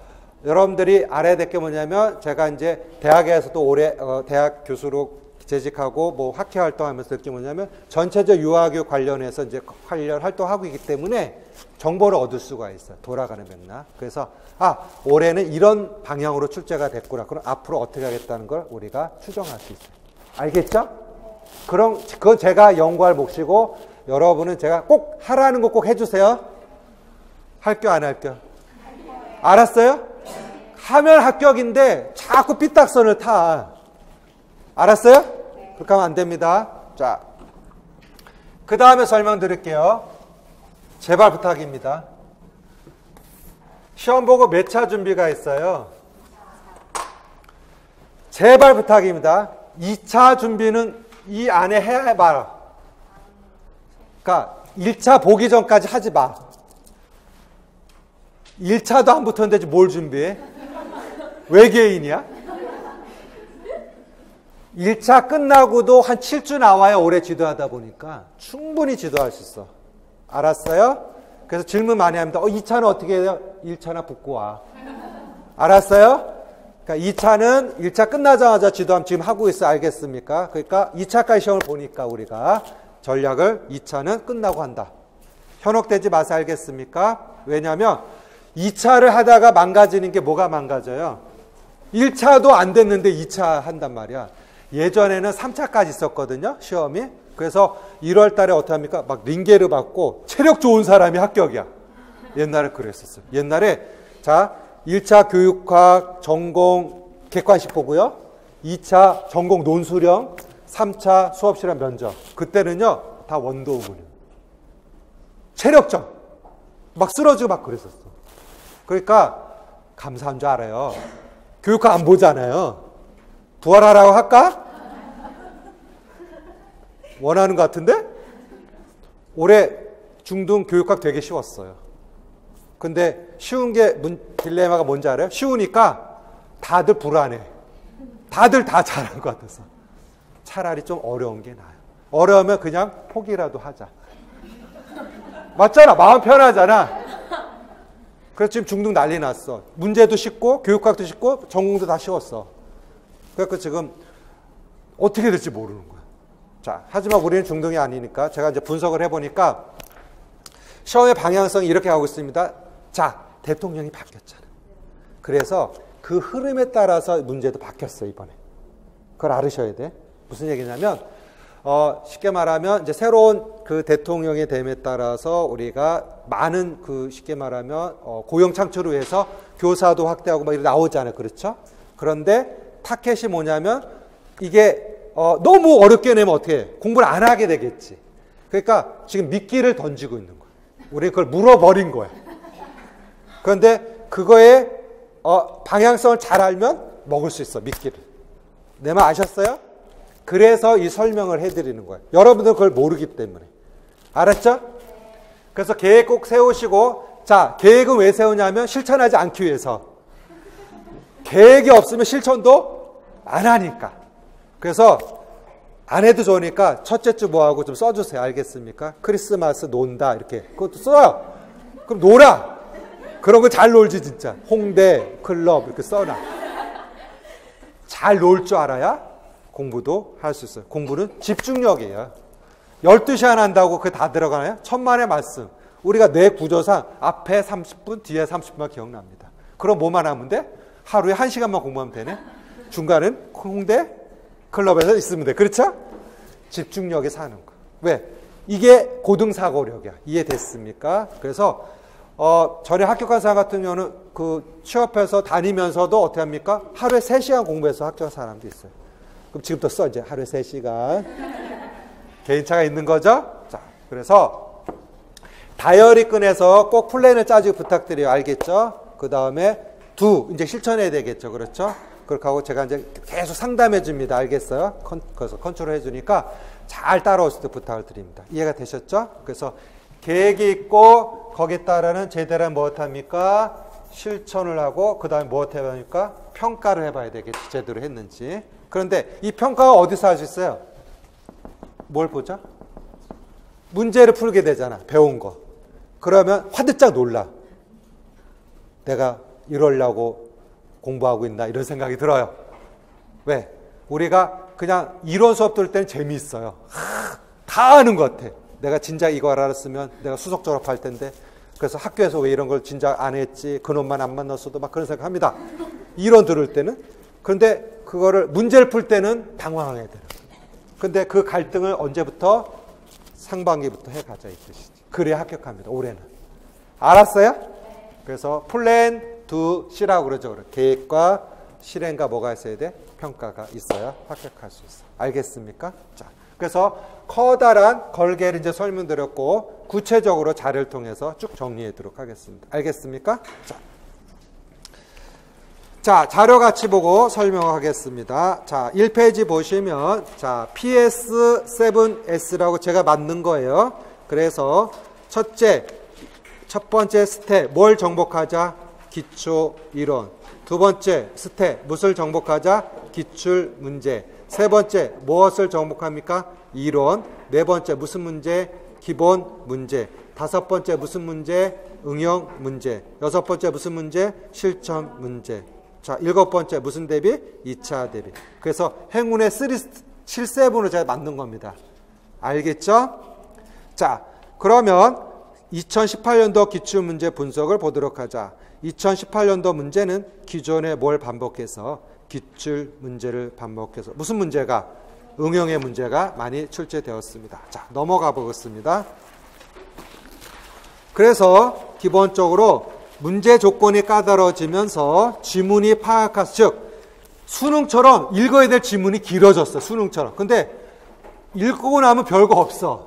여러분들이 알아야 될 게 뭐냐면 제가 이제 대학에서도 올해 대학 교수로 재직하고 뭐 학회 활동하면서 느낀 뭐냐면 전체적 유아교육 관련해서 이제 관련 활동하고 있기 때문에 정보를 얻을 수가 있어요. 돌아가는 맥락. 그래서 올해는 이런 방향으로 출제가 됐구나. 그럼 앞으로 어떻게 하겠다는 걸 우리가 추정할 수 있어요. 알겠죠? 그럼 그건 제가 연구할 몫이고 여러분은 제가 꼭 하라는 거 꼭 해주세요. 할게요, 안 할게요? 알았어요? 하면 합격인데 자꾸 삐딱선을 타. 알았어요? 그렇게 하면 안 됩니다. 자, 그 다음에 설명드릴게요. 제발 부탁입니다. 시험 보고 몇 차 준비가 있어요? 제발 부탁입니다. 2차 준비는 이 안에 해야 봐라. 그러니까 1차 보기 전까지 하지 마. 1차도 안 붙었는데 뭘 준비해? 외계인이야? 1차 끝나고도 한 7주 나와야 오래 지도하다 보니까 충분히 지도할 수 있어. 알았어요? 그래서 질문 많이 합니다. 2차는 어떻게 해요? 1차나 붙고 와. 알았어요? 그러니까 2차는 1차 끝나자마자 지도하면 지금 하고 있어. 알겠습니까? 그러니까 2차까지 시험을 보니까 우리가 전략을 2차는 끝나고 한다. 현혹되지 마세요. 알겠습니까? 왜냐하면 2차를 하다가 망가지는 게 뭐가 망가져요? 1차도 안 됐는데 2차 한단 말이야. 예전에는 3차까지 있었거든요. 시험이. 그래서 1월 달에 어떻게 합니까? 막 링게르 받고 체력 좋은 사람이 합격이야. 옛날에 그랬었어요. 옛날에 자 1차 교육학 전공 객관식 보고요. 2차 전공 논술형, 3차 수업 실험 면접. 그때는요. 다 원도우문이에요. 체력점. 막 쓰러지고 막 그랬었어. 그러니까 감사한 줄 알아요. 교육학 안 보잖아요. 부활하라고 할까? 원하는 것 같은데? 올해 중등 교육학 되게 쉬웠어요. 근데 쉬운 게 딜레마가 뭔지 알아요? 쉬우니까 다들 불안해. 다들 다 잘한 것 같아서. 차라리 좀 어려운 게 나아요. 어려우면 그냥 포기라도 하자. 맞잖아. 마음 편하잖아. 그래서 지금 중등 난리 났어. 문제도 쉽고 교육학도 쉽고 전공도 다 쉬웠어. 그래서 지금 어떻게 될지 모르는 거야. 자, 하지만 우리는 중등이 아니니까 제가 이제 분석을 해보니까 시험의 방향성이 이렇게 가고 있습니다. 자, 대통령이 바뀌었잖아. 그래서 그 흐름에 따라서 문제도 바뀌었어, 이번에. 그걸 알으셔야 돼. 무슨 얘기냐면, 쉽게 말하면 이제 새로운 그 대통령의 됨에 따라서 우리가 많은 그 쉽게 말하면 고용 창출을 위해서 교사도 확대하고 막 이렇게 나오잖아요. 그렇죠? 그런데 타켓이 뭐냐면 이게 너무 어렵게 내면 어떻게 해? 공부를 안 하게 되겠지. 그러니까 지금 미끼를 던지고 있는 거야. 우리 그걸 물어버린 거야. 그런데 그거의 방향성을 잘 알면 먹을 수 있어. 미끼를. 내 말 아셨어요? 그래서 이 설명을 해드리는 거예요. 여러분들 그걸 모르기 때문에. 알았죠? 그래서 계획 꼭 세우시고, 자, 계획은 왜 세우냐면 실천하지 않기 위해서. 계획이 없으면 실천도 안 하니까. 그래서 안 해도 좋으니까 첫째 주 뭐하고 좀 써주세요. 알겠습니까? 크리스마스 논다 이렇게. 그것도 써요. 그럼 놀아. 그런 거 잘 놀지 진짜. 홍대, 클럽 이렇게 써놔. 잘 놀 줄 알아야 공부도 할 수 있어요. 공부는 집중력이에요. 12시간 한다고 그게 다 들어가나요? 천만의 말씀. 우리가 뇌 구조상 앞에 30분, 뒤에 30분만 기억납니다. 그럼 뭐만 하면 돼? 하루에 1시간만 공부하면 되네? 중간은 홍대, 클럽에서 있으면 돼. 그렇죠? 집중력에 사는 거. 왜? 이게 고등사고력이야. 이해됐습니까? 그래서 전에 합격한 사람 같은 경우는 그 취업해서 다니면서도 어떻게 합니까? 하루에 3시간 공부해서 합격한 사람도 있어요. 그럼 지금부터 써 이제 하루에 3시간. 개인차가 있는 거죠? 자, 그래서 다이어리 끈에서 꼭 플랜을 짜주기 부탁드려요. 알겠죠? 그 다음에 이제 실천해야 되겠죠. 그렇죠? 그렇게 하고 제가 이제 계속 상담해 줍니다. 알겠어요? 그래서 컨트롤 해주니까 잘 따라오실 때 부탁을 드립니다. 이해가 되셨죠? 그래서 계획이 있고 거기에 따라는 제대로 무엇합니까? 실천을 하고 그 다음에 무엇 해야 합니까? 평가를 해봐야 되겠지. 제대로 했는지. 그런데 이 평가가 어디서 할 수 있어요? 뭘 보자? 문제를 풀게 되잖아. 배운 거. 그러면 화들짝 놀라. 내가 이러려고 공부하고 있나 이런 생각이 들어요. 왜? 우리가 그냥 이론 수업 들을 때는 재미있어요. 다 아는 것 같아. 내가 진작 이거 알았으면 내가 수석 졸업할 텐데. 그래서 학교에서 왜 이런 걸 진작 안 했지? 그놈만 안 만났어도 막 그런 생각 합니다. 이론 들을 때는. 그런데 그거를 문제를 풀 때는 당황하게 돼요. 근데 그 갈등을 언제부터? 상반기부터 해가자 이 뜻이지. 그래야 합격합니다. 올해는. 알았어요? 그래서 플랜 두 C라고 그러죠. 계획과 실행과 뭐가 있어야 돼? 평가가 있어야 합격할 수 있어. 알겠습니까? 자, 그래서 커다란 걸개를 이제 설명드렸고 구체적으로 자료를 통해서 쭉 정리하도록 하겠습니다. 알겠습니까? 자, 자료 같이 보고 설명하겠습니다. 자, 1페이지 보시면 자, PS7S라고 제가 만든 거예요. 그래서 첫 번째 스텝 뭘 정복하자? 기초 이론. 두 번째 스텝 무엇을 정복하자? 기출 문제. 세 번째 무엇을 정복합니까? 이론. 네 번째 무슨 문제? 기본 문제. 다섯 번째 무슨 문제? 응용 문제. 여섯 번째 무슨 문제? 실천 문제. 자, 일곱 번째 무슨 대비? 2차 대비. 그래서 행운의 7세븐으로 제가 만든 겁니다. 알겠죠? 자, 그러면 2018년도 기출문제 분석을 보도록 하자. 2018년도 문제는 기존에 뭘 반복해서? 기출문제를 반복해서. 무슨 문제가? 응용의 문제가 많이 출제되었습니다. 자, 넘어가 보겠습니다. 그래서 기본적으로 문제 조건이 까다로워지면서 지문이 파악할 즉 수능처럼 읽어야 될 지문이 길어졌어. 수능처럼. 근데 읽고 나면 별거 없어.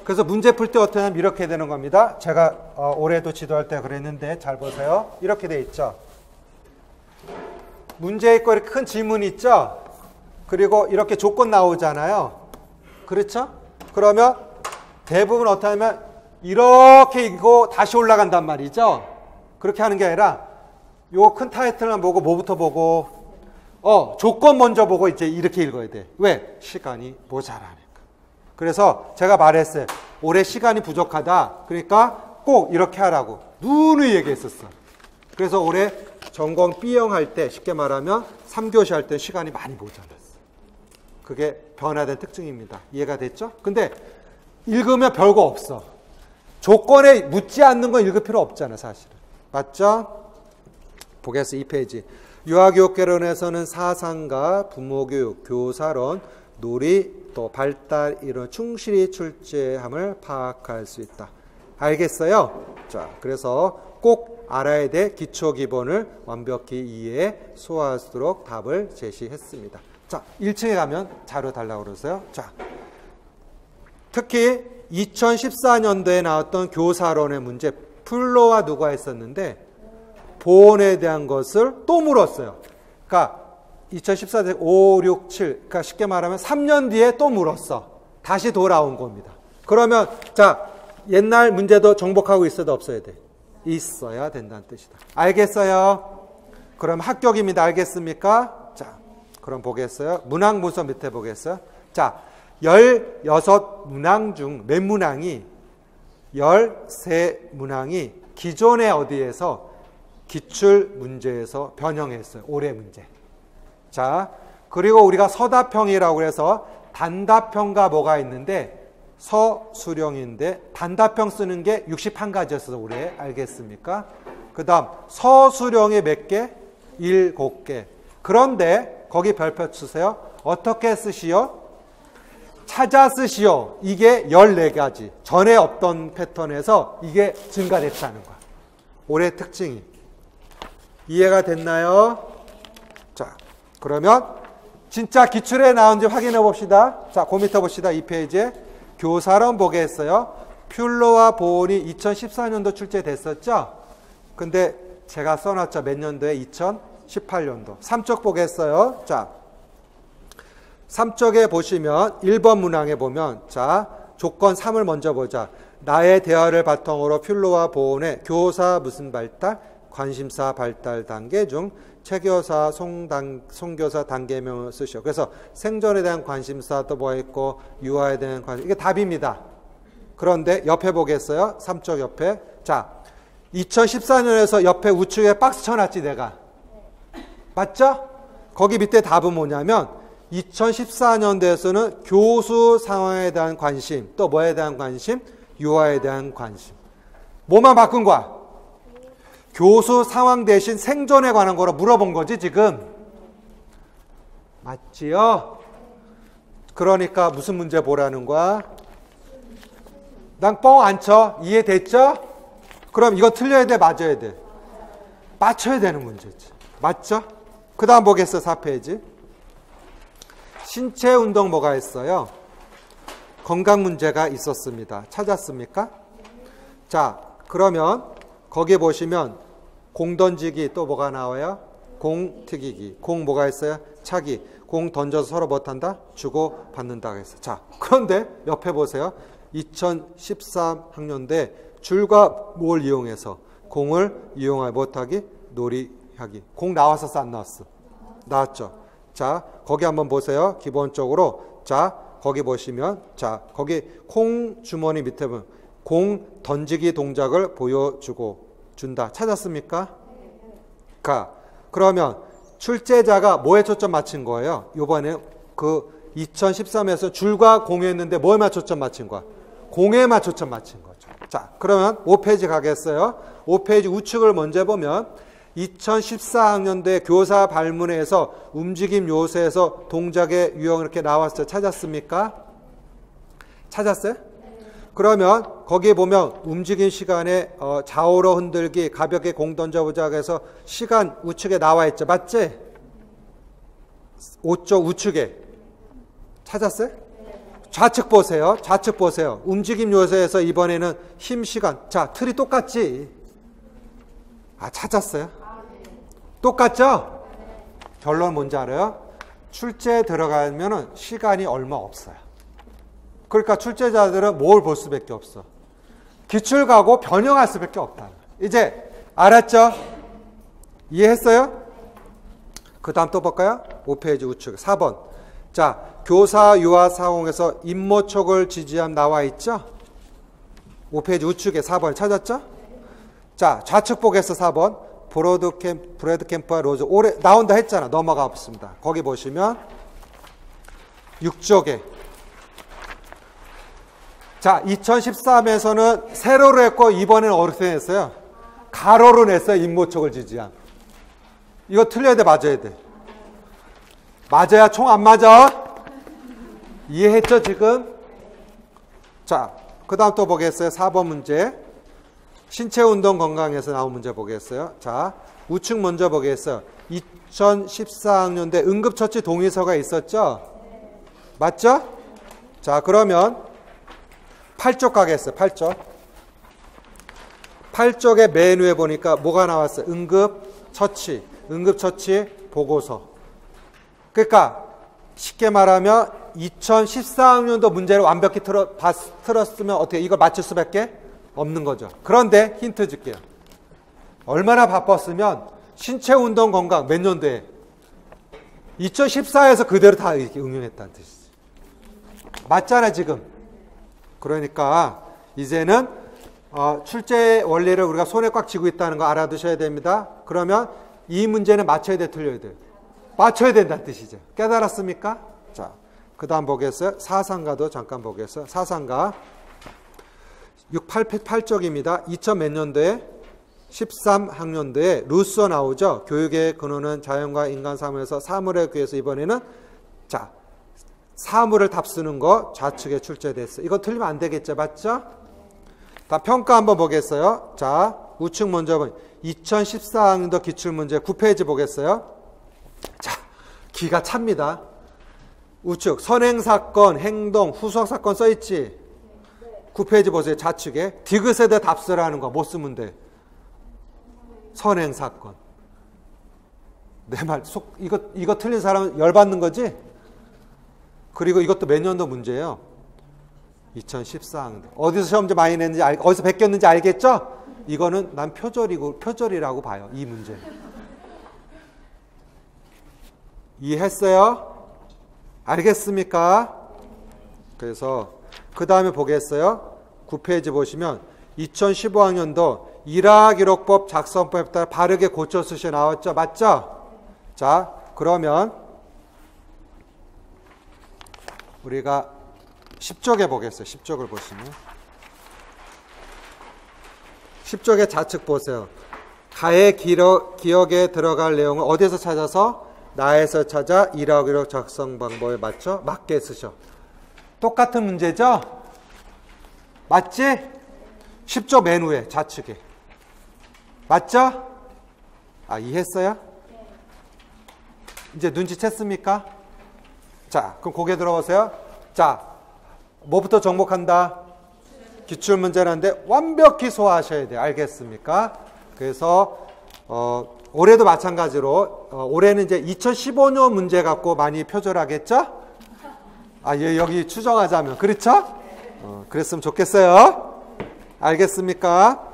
그래서 문제 풀 때 어떻게 하면 이렇게 되는 겁니다. 제가 올해도 지도할 때 그랬는데 잘 보세요. 이렇게 돼 있죠. 문제 있고 이렇게 큰 지문이 있죠. 그리고 이렇게 조건 나오잖아요. 그렇죠? 그러면 대부분 어떻게 하면 이렇게 읽고 다시 올라간단 말이죠. 그렇게 하는 게 아니라 요 큰 타이틀만 보고 뭐부터 보고 조건 먼저 보고 이제 이렇게 읽어야 돼. 왜? 시간이 모자라니까. 그래서 제가 말했어요. 올해 시간이 부족하다. 그러니까 꼭 이렇게 하라고 누누이 얘기했었어. 그래서 올해 전공 B형 할 때 쉽게 말하면 3교시 할 때 시간이 많이 모자랐어. 그게 변화된 특징입니다. 이해가 됐죠? 근데 읽으면 별거 없어. 조건에 묻지 않는 건 읽을 필요 없잖아, 사실은. 맞죠? 보겠습니다. 2페이지. 유아교육개론에서는 사상과 부모교육, 교사론, 놀이, 또 발달 이런 충실히 출제함을 파악할 수 있다. 알겠어요? 자, 그래서 꼭 알아야 돼. 기초 기본을 완벽히 이해해 소화할 수 있도록 답을 제시했습니다. 자, 1층에 가면 자료 달라고 그러세요. 자, 특히 2014년도에 나왔던 교사론의 문제 플로와 누가 했었는데 보온에 대한 것을 또 물었어요. 그러니까 2014년 5, 6, 7 그러니까 쉽게 말하면 3년 뒤에 또 물었어. 다시 돌아온 겁니다. 그러면 자, 옛날 문제도 정복하고 있어도 없어야 돼? 있어야 된다는 뜻이다. 알겠어요? 그럼 합격입니다. 알겠습니까? 자, 그럼 보겠어요? 문항 문서 밑에 보겠어요? 자, 16문항 중 몇 문항이 13문항이 기존의 어디에서 기출 문제에서 변형했어요. 올해 문제. 자, 그리고 우리가 서답형이라고 해서 단답형과 뭐가 있는데 서술형인데 단답형 쓰는 게 61가지였어요. 올해. 알겠습니까? 그 다음 서술형이 몇 개? 7개. 그런데 거기 별표 주세요. 어떻게 쓰시오? 찾아 쓰시오. 이게 14가지. 전에 없던 패턴에서 이게 증가됐다는 거야. 올해 특징이. 이해가 됐나요? 자, 그러면 진짜 기출에 나온지 확인해 봅시다. 자, 그 밑에 봅시다. 2페이지에. 교사론 보겠어요. 퓰러와 보온이 2014년도 출제됐었죠? 근데 제가 써놨죠. 몇 년도에? 2018년도. 3쪽 보겠어요. 자, 3쪽에 보시면 1번 문항에 보면 자, 조건 3을 먼저 보자. 나의 대화를 바탕으로 퓰러와 보온의 교사 무슨 발달? 관심사 발달 단계 중 체교사, 송교사 단계명을 쓰시오. 그래서 생존에 대한 관심사 또 뭐 있고 유아에 대한 관심 이게 답입니다. 그런데 옆에 보겠어요? 3쪽 옆에. 자, 2014년에서 옆에 우측에 박스 쳐놨지 내가. 맞죠? 거기 밑에 답은 뭐냐면 2014년도에서는 교수 상황에 대한 관심, 또 뭐에 대한 관심? 유아에 대한 관심. 뭐만 바꾼 거야? 교수 상황 대신 생존에 관한 거라 물어본 거지 지금. 맞지요? 그러니까 무슨 문제 보라는 거야? 난 뻥 안 쳐. 이해됐죠? 그럼 이거 틀려야 돼? 맞아야 돼? 맞춰야 되는 문제지. 맞죠? 그 다음 보겠어. 4페이지. 신체 운동 뭐가 있어요? 건강 문제가 있었습니다. 찾았습니까? 자, 그러면 거기 보시면 공 던지기 또 뭐가 나와요? 공 튀기기. 공 뭐가 있어요? 차기. 공 던져서 서로 못한다? 주고 받는다고 했어요. 자, 그런데 옆에 보세요. 2013학년대 줄과 뭘 이용해서 공을 이용하지 못하기, 놀이하기. 공 나왔었어, 안 나왔어? 나왔죠. 자, 거기 한번 보세요. 기본적으로. 자, 거기 보시면, 자, 거기 콩 주머니 밑에 보면 공 던지기 동작을 보여주고 준다. 찾았습니까? 그러면 출제자가 뭐에 초점 맞춘 거예요? 이번에 그 2013에서 줄과 공에 했는데 뭐에만 초점 맞춘 거야? 공에만 초점 맞춘 거죠. 자, 그러면 5페이지 가겠어요. 5페이지 우측을 먼저 보면 2014학년도에 교사 발문회에서 움직임 요소에서 동작의 유형 이렇게 나왔어요. 찾았습니까? 찾았어요? 그러면 거기에 보면 움직임 시간에 좌우로 흔들기, 가볍게 공 던져보자 해서 시간 우측에 나와 있죠. 맞지? 5쪽 우측에. 찾았어요? 좌측 보세요. 좌측 보세요. 움직임 요소에서 이번에는 힘 시간. 자, 틀이 똑같지? 아, 찾았어요? 똑같죠? 결론 뭔지 알아요? 출제에 들어가면 시간이 얼마 없어요. 그러니까 출제자들은 뭘 볼 수밖에 없어? 기출가고 변형할 수밖에 없다. 이제 알았죠? 이해했어요? 그 다음 또 볼까요? 5페이지 우측 4번. 자, 교사 유아 사공에서 임모촉을 지지함 나와 있죠? 5페이지 우측에 4번 찾았죠? 자, 좌측 보겠어 4번. 브래드 캠프와 로즈 올해 나온다 했잖아. 넘어가 봤습니다. 거기 보시면 6쪽에 자, 2013에서는 세로로 했고 이번에는 어떻게 냈어요? 가로로 냈어요. 임모촉을 지지함. 이거 틀려야 돼? 맞아야 돼? 맞아야 총 안 맞아? 이해했죠 지금? 자, 그 다음 또 보겠어요. 4번 문제. 신체운동 건강에서 나온 문제 보겠어요. 자, 우측 먼저 보겠어요. 2014학년대 응급처치 동의서가 있었죠? 맞죠? 자, 그러면 8쪽 가겠어요. 8쪽. 8쪽의 맨 위에 보니까 뭐가 나왔어요? 응급처치 보고서. 그러니까 쉽게 말하면 2014학년도 문제를 완벽히 틀었으면 어떻게 이걸 맞출 수밖에 없는 거죠. 그런데 힌트 줄게요. 얼마나 바빴으면 신체운동 건강 몇 년도에 2014에서 그대로 다 이렇게 응용했다는 뜻이지. 맞잖아 지금. 그러니까 이제는 출제 원리를 우리가 손에 꽉 쥐고 있다는 거 알아두셔야 됩니다. 그러면 이 문제는 맞춰야 돼, 틀려야 돼? 맞춰야 된다는 뜻이죠. 깨달았습니까? 자, 그 다음 보겠어요. 사상가도 잠깐 보겠어요. 사상가 8쪽입니다. 2000 몇 년도에 13학년도에 루소 나오죠. 교육의 근원은 자연과 인간 사물에서 사물에 귀해서 이번에는 자, 사물을 답쓰는 거 좌측에 출제됐어요. 이거 틀리면 안 되겠죠. 맞죠? 다 평가 한번 보겠어요. 자, 우측 먼저 보면 2014학년도 기출문제 9페이지 보겠어요. 자, 기가 찹니다. 우측 선행사건, 행동, 후속사건 써있지? 9페이지 보세요. 좌측에 디귿에다 답쓰라는 거 못 쓰면 돼. 선행사건. 내 말 이거 틀린 사람은 열받는 거지? 그리고 이것도 몇 년도 문제예요? 2014학년. 어디서 시험지 많이 냈는지 어디서 베꼈는지 알겠죠? 이거는 난 표절이라고 봐요. 이 문제. 이해했어요? 알겠습니까? 그래서 그 다음에 보겠어요. 9페이지 보시면 2015학년도 일화기록법 작성법에 따라 바르게 고쳐 쓰셔 나왔죠? 맞죠? 자, 그러면 우리가 10쪽에 보겠어요. 10쪽을 보시면 10쪽의 좌측 보세요. 가의 기억에 들어갈 내용을 어디서 찾아서? 나에서 찾아 이러기록 작성 방법에 맞춰 맞게 쓰셔. 똑같은 문제죠? 맞지? 10조 맨 후에 좌측에. 맞죠? 이해했어요? 이제 눈치챘습니까? 자, 그럼 고개 들어보세요. 자, 뭐부터 정복한다? 기출문제라는데 완벽히 소화하셔야 돼요. 알겠습니까? 그래서 올해도 마찬가지로 올해는 이제 2015년 문제 갖고 많이 표절하겠죠? 여기 추정하자면 그렇죠? 그랬으면 좋겠어요. 알겠습니까?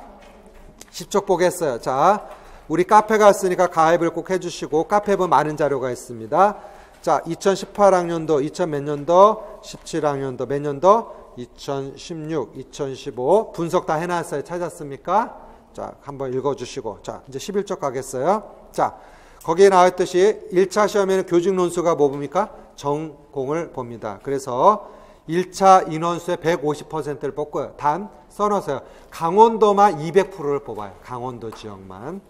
10쪽 보겠어요. 자, 우리 카페 갔으니까 가입을 꼭 해주시고 카페 보면 많은 자료가 있습니다. 자, 2018학년도, 2000 몇 년도, 17학년도 몇 년도, 2016, 2015 분석 다 해놨어요. 찾았습니까? 자, 한번 읽어주시고. 자, 이제 11쪽 가겠어요. 자, 거기에 나와있듯이 1차 시험에는 교직 논수가 뭐 봅니까? 전공을 봅니다. 그래서 1차 인원수의 150%를 뽑고요. 단 써놓으세요. 강원도만 200%를 뽑아요. 강원도 지역만.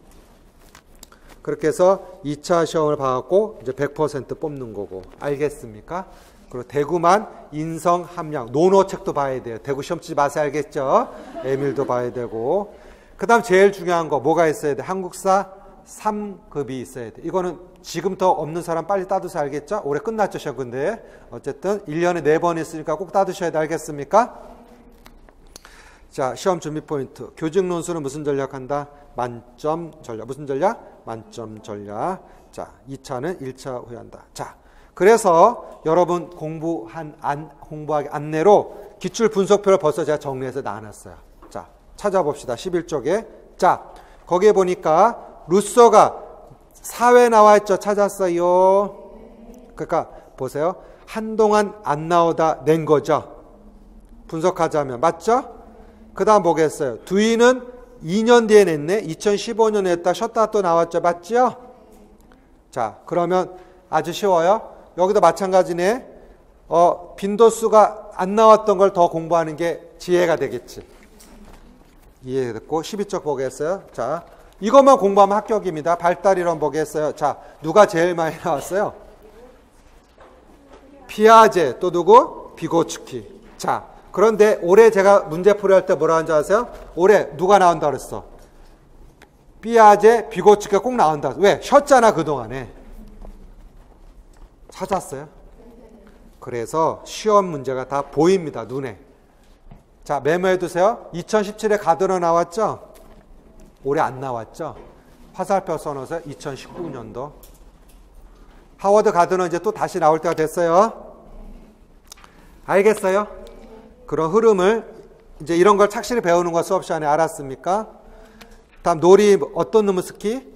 그렇게 해서 2차 시험을 봐갖고 이제 100% 뽑는 거고. 알겠습니까? 그리고 대구만 인성 함량 논어책도 봐야 돼요. 대구 시험 치지 마세요. 알겠죠? 에밀도 봐야 되고. 그 다음 제일 중요한 거 뭐가 있어야 돼? 한국사 3급이 있어야 돼. 이거는 지금부터 없는 사람 빨리 따두세요. 알겠죠? 올해 끝났죠 시험. 근데 어쨌든 1년에 4번 있으니까 꼭 따두셔야 돼. 알겠습니까? 자, 시험 준비 포인트. 교직 논술은 무슨 전략한다? 만점 전략. 무슨 전략? 만점 전략. 자, 2차는 1차 후에 한다. 자, 그래서 여러분 공부하기 안내로 기출 분석표를 벌써 제가 정리해서 나눴어요. 자, 찾아봅시다. 11쪽에. 자, 거기에 보니까 루소가 사회 나와 있죠. 찾았어요. 그러니까 보세요. 한동안 안 나오다 낸 거죠. 분석하자면. 맞죠? 그 다음 보겠어요. 두이는 2년 뒤에 냈네. 2015년에 냈다. 쉬었다 또 나왔죠. 맞죠? 자, 그러면 아주 쉬워요. 여기도 마찬가지네. 빈도수가 안 나왔던 걸 더 공부하는 게 지혜가 되겠지. 이해됐고 12쪽 보겠어요. 자, 이것만 공부하면 합격입니다. 발달이론 보겠어요. 자, 누가 제일 많이 나왔어요? 피아제. 또 누구? 비고츠키. 자, 그런데 올해 제가 문제풀이 할 때 뭐라 하는지 아세요? 올해 누가 나온다 그랬어? 피아제, 비고츠키가 꼭 나온다. 왜? 쉬었잖아 그동안에. 찾았어요? 그래서 시험 문제가 다 보입니다. 눈에. 자, 메모해 두세요. 2017에 가드너 나왔죠? 올해 안 나왔죠? 화살표 써놓으세요. 2019년도. 하워드 가드너 이제 또 다시 나올 때가 됐어요. 알겠어요? 그런 흐름을 이제 이런 걸 착실히 배우는 거 수업 시간에 알았습니까? 다음 놀이 어떤 놈의 스키?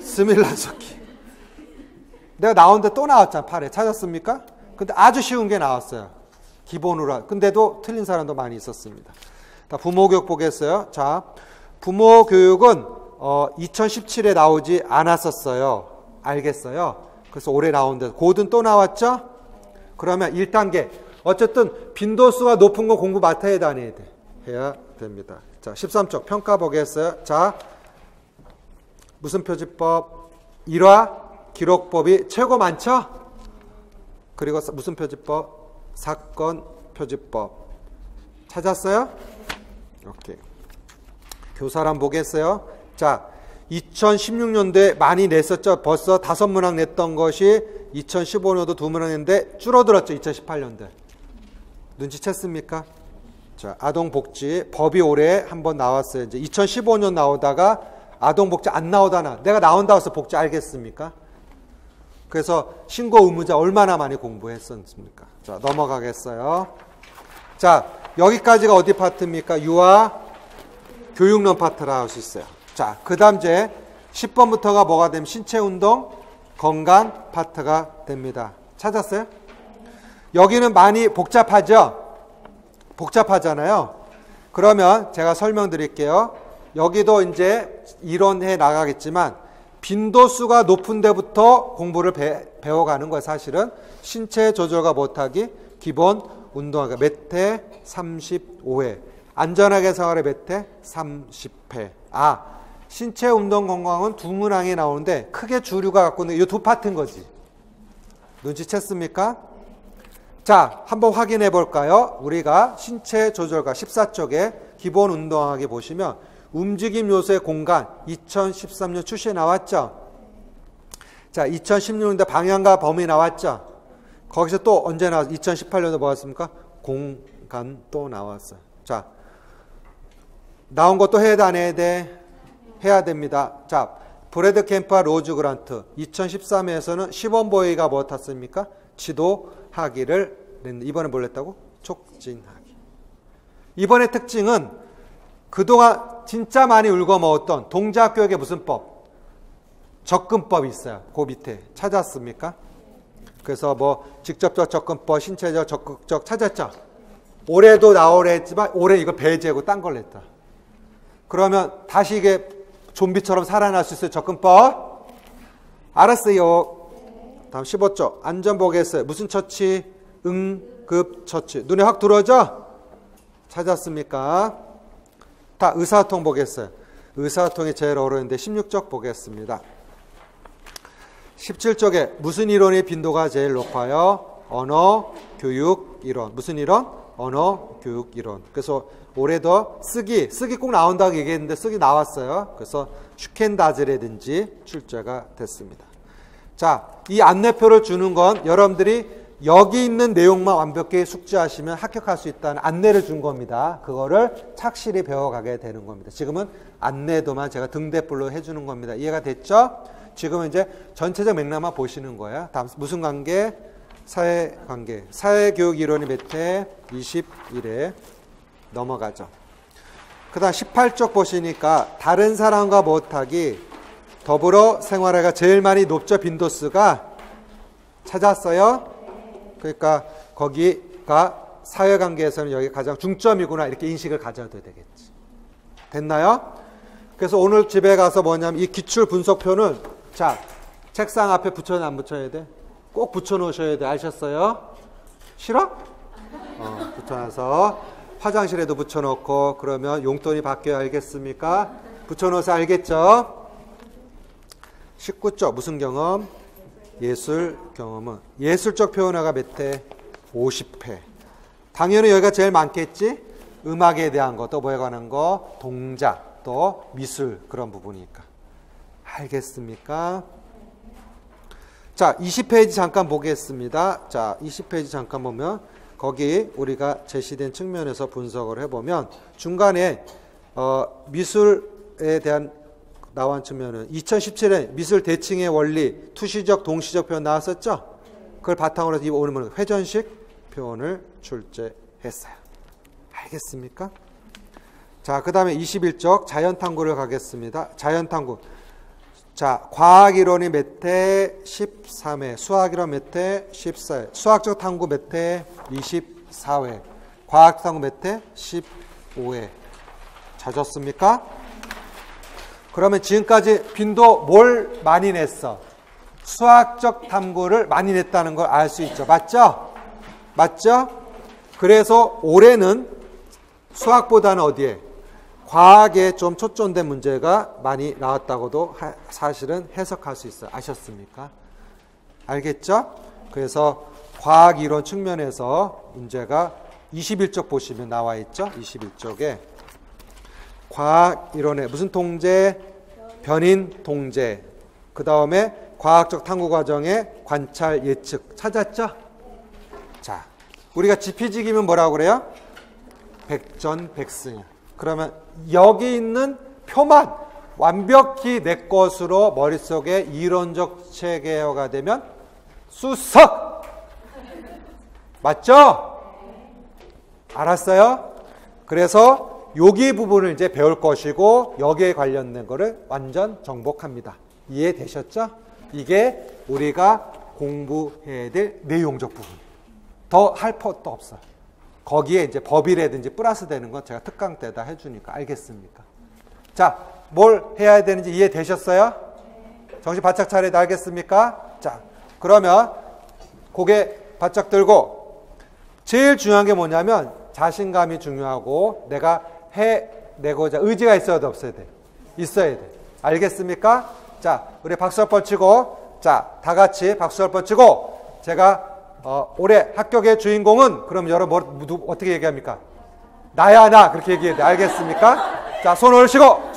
스밀라스키. 내가 나오는데 또 나왔잖아. 8회. 찾았습니까? 근데 아주 쉬운 게 나왔어요. 기본으로. 근데도 틀린 사람도 많이 있었습니다. 자, 부모교육 보겠어요. 자, 부모교육은 2017에 나오지 않았었어요. 알겠어요? 그래서 올해 나오는데 고든 또 나왔죠? 그러면 1단계. 어쨌든 빈도수가 높은 거 공부 맡아야 다녀야 돼. 해야 됩니다. 자, 13쪽 평가 보겠어요. 자, 무슨 표지법? 일화 기록법이 최고 많죠? 그리고 무슨 표지법? 사건 표지법. 찾았어요? 오케이. 교사람 보겠어요? 자, 2016년도에 많이 냈었죠? 벌써 5문항 냈던 것이 2015년도 2문항 냈는데 줄어들었죠? 2018년도에. 눈치챘습니까? 자, 아동복지 법이 올해 한번 나왔어요. 이제 2015년 나오다가 아동복지 안 나오다나 내가 나온다고 해서 복지 알겠습니까? 그래서 신고 의무자 얼마나 많이 공부했었습니까? 자, 넘어가겠어요. 자, 여기까지가 어디 파트입니까? 유아 교육론 파트라 할 수 있어요. 자, 그 다음 이제 10번부터가 뭐가 되면 신체운동 건강 파트가 됩니다. 찾았어요? 여기는 많이 복잡하죠? 복잡하잖아요. 그러면 제가 설명드릴게요. 여기도 이제 이론해 나가겠지만 빈도수가 높은 데부터 공부를 배워가는 거예요. 사실은 신체 조절과 못하기 기본 운동하기 몇 회? 35회. 안전하게 생활의 몇 회? 30회. 신체 운동 건강은 두 문항이 나오는데 크게 주류가 갖고 있는 이 두 파트인 거지. 눈치챘습니까? 자, 한번 확인해 볼까요? 우리가 신체 조절과 14쪽에 기본 운동하기 보시면 움직임 요소의 공간 2013년 출시에 나왔죠. 자, 2016년도 방향과 범위 나왔죠. 거기서 또 언제 나왔어요? 2018년도 뭐 왔습니까? 공간 또 나왔어요. 자, 나온 것도 해야 돼, 안 해야 돼? 해야 됩니다. 자, 브래드 캠프와 로즈 그란트 2013에서는 시범 보이가 뭐 탔습니까? 지도하기를 냈는데 이번에 뭘 했다고? 촉진하기. 이번의 특징은 그동안 진짜 많이 울거먹었던 동작교육의 무슨 법? 접근법이 있어요. 그 밑에 찾았습니까? 그래서 뭐 직접적 접근법, 신체적 적극적 찾았죠? 올해도 나오려 했지만 올해 이거 배제하고 딴 걸 냈다. 그러면 다시 이게 좀비처럼 살아날 수 있어요? 접근법? 알았어요. 다음 15쪽. 안전 보겠어요. 무슨 처치? 응급처치. 눈에 확 들어오죠? 찾았습니까? 다 의사소통 보겠어요. 의사소통이 제일 어려운데 16쪽 보겠습니다. 17쪽에 무슨 이론의 빈도가 제일 높아요? 언어, 교육, 이론. 무슨 이론? 언어, 교육, 이론. 그래서 올해도 쓰기 꼭 나온다고 얘기했는데 쓰기 나왔어요. 그래서 슈켄다즈라든지 출제가 됐습니다. 자, 이 안내표를 주는 건 여러분들이 여기 있는 내용만 완벽히 숙지하시면 합격할 수 있다는 안내를 준 겁니다. 그거를 착실히 배워가게 되는 겁니다. 지금은 안내도만 제가 등대불로 해주는 겁니다. 이해가 됐죠? 지금은 이제 전체적 맥락만 보시는 거예요. 다음 무슨 관계? 사회관계. 사회교육 이론이 몇 회? 21회. 넘어가죠. 그 다음 18쪽 보시니까 다른 사람과 못하기 더불어 생활하기가 제일 많이 높죠. 빈도수가. 찾았어요? 그러니까 거기가 사회관계에서는 여기 가장 중점이구나 이렇게 인식을 가져야 되겠지. 됐나요? 그래서 오늘 집에 가서 뭐냐면 이 기출 분석표는 자, 책상 앞에 붙여야 안 붙여야 돼? 꼭 붙여놓으셔야 돼. 아셨어요? 싫어? 붙여놔서 화장실에도 붙여놓고 그러면 용돈이 바뀌어야 알겠습니까? 붙여놓아서 알겠죠? 19쪽 무슨 경험? 예술 경험은 예술적 표현화가 몇 회? 50회. 당연히 여기가 제일 많겠지? 음악에 대한 거, 또 뭐에 관한 거? 동작, 또 미술 그런 부분이니까. 알겠습니까? 자, 20페이지 잠깐 보겠습니다. 자, 20페이지 잠깐 보면 거기 우리가 제시된 측면에서 분석을 해보면 중간에 미술에 대한 나온 측면은 2017년 미술 대칭의 원리, 투시적, 동시적 표현 나왔었죠? 그걸 바탕으로 해서 오늘 회전식 표현을 출제했어요. 알겠습니까? 자, 그 다음에 21쪽 자연탐구를 가겠습니다. 자연탐구. 자, 과학이론이 몇 회? 13회. 수학이론 몇 회? 14회. 수학적 탐구 몇 회? 24회. 과학 탐구 몇 회? 15회. 찾았습니까? 그러면 지금까지 빈도 뭘 많이 냈어? 수학적 탐구를 많이 냈다는 걸 알 수 있죠. 맞죠? 맞죠? 그래서 올해는 수학보다는 어디에? 과학에 좀 초점된 문제가 많이 나왔다고도 사실은 해석할 수 있어요. 아셨습니까? 알겠죠? 그래서 과학 이론 측면에서 문제가 21쪽 보시면 나와 있죠? 21쪽에 과학 이론의 무슨 통제? 변인 통제. 그 다음에 과학적 탐구 과정의 관찰 예측. 찾았죠? 자, 우리가 지피지기면 뭐라고 그래요? 백전백승. 그러면 여기 있는 표만 완벽히 내 것으로 머릿속에 이론적 체계화가 되면 수석! 맞죠? 알았어요? 그래서 여기 부분을 이제 배울 것이고 여기에 관련된 거를 완전 정복합니다. 이해되셨죠? 이게 우리가 공부해야 될 내용적 부분. 더 할 것도 없어요. 거기에 이제 법이라든지 플러스 되는 건 제가 특강 때다 해주니까 알겠습니까? 자, 뭘 해야 되는지 이해되셨어요? 정신 바짝 차려야 돼. 알겠습니까? 자, 그러면 고개 바짝 들고 제일 중요한 게 뭐냐면 자신감이 중요하고 내가 해내고자 의지가 있어야 돼, 없어야 돼? 있어야 돼. 알겠습니까? 자, 우리 박수 한 번 치고, 자, 다 같이 박수 한 번 치고, 제가 올해 합격의 주인공은 그럼 여러분 어떻게 얘기합니까? 나야 나 그렇게 얘기해야 돼. 알겠습니까? 자, 손 올리시고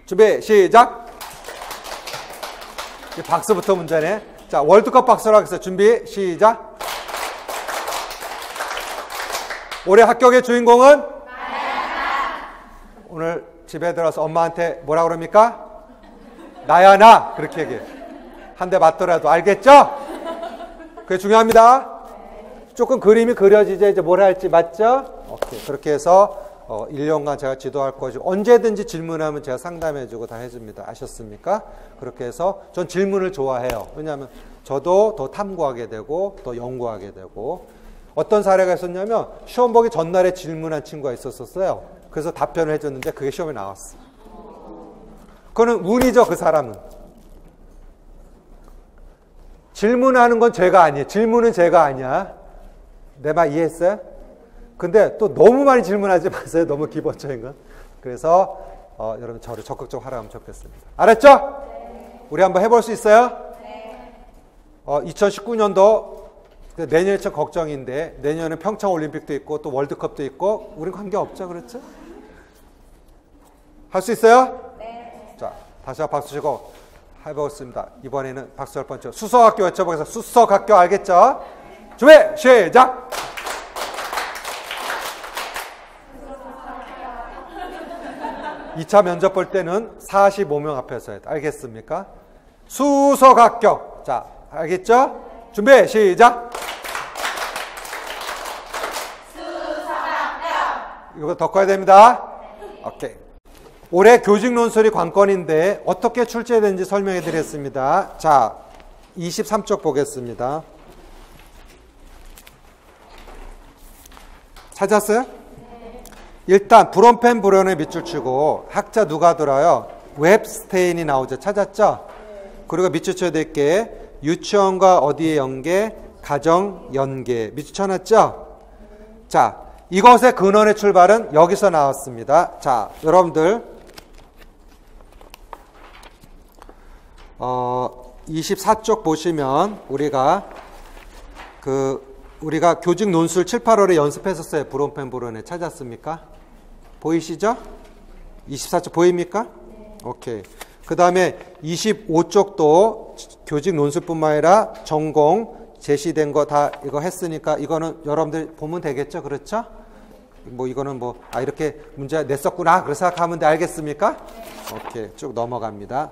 준비 시작. 박수부터 문제네. 자, 월드컵 박수로 하겠습니다. 준비 시작. 올해 합격의 주인공은 나야 나. 오늘 집에 들어서 엄마한테 뭐라 그럽니까? 나야 나 그렇게 얘기해. 한 대 맞더라도. 알겠죠? 그게 중요합니다. 조금 그림이 그려지자 이제 뭘 할지. 맞죠? 오케이. 그렇게 해서 1년간 제가 지도할 것이고 언제든지 질문하면 제가 상담해주고 다 해줍니다. 아셨습니까? 그렇게 해서 전 질문을 좋아해요. 왜냐하면 저도 더 탐구하게 되고 더 연구하게 되고. 어떤 사례가 있었냐면 시험 보기 전날에 질문한 친구가 있었어요. 그래서 답변을 해줬는데 그게 시험에 나왔어. 그거는 운이죠. 그 사람은. 질문하는 건 죄가 아니에요. 질문은 죄가 아니야. 내 말 이해했어요? 근데 또 너무 많이 질문하지 마세요. 너무 기본적인 건. 그래서 여러분 저를 적극적으로 하라면 좋겠습니다. 알았죠? 네. 우리 한번 해볼 수 있어요? 네. 2019년도 내년이 참 걱정인데 내년은 평창올림픽도 있고 또 월드컵도 있고 우린 관계없죠. 그렇죠? 할 수 있어요? 네. 자, 다시 한번 박수 치고 해보겠습니다. 이번에는 박수 할 번째 수석학교 외쳐보겠습니다. 수석학교 알겠죠? 준비 시작. (2차) 면접 볼 때는 45명 앞에서 해야 돼. 알겠습니까? 수석학교. 자, 알겠죠? 준비 시작. 수석학교. 이거 더 커야 됩니다. 오케이. 올해 교직 논술이 관건인데 어떻게 출제되는지 설명해 드렸습니다. 자, 23쪽 보겠습니다. 찾았어요? 일단 브롬펜 브론의 밑줄 치고 학자 누가 들어요? 웹스테인이 나오죠. 찾았죠? 그리고 밑줄 쳐야 될 게 유치원과 어디의 연계? 가정 연계. 밑줄 쳐놨죠? 자, 이것의 근원의 출발은 여기서 나왔습니다. 자, 여러분들 24쪽 보시면 우리가 교직 논술 7, 8월에 연습했었어요. 브롬펜 브론에. 찾았습니까? 보이시죠? 24쪽 보입니까? 네. 오케이. 그 다음에 25쪽도 교직 논술뿐만 아니라 전공 제시된 거 다 이거 했으니까 이거는 여러분들 보면 되겠죠? 그렇죠? 뭐 이거는 이렇게 문제 냈었구나 그렇게 생각하면 돼. 알겠습니까? 네. 오케이. 쭉 넘어갑니다.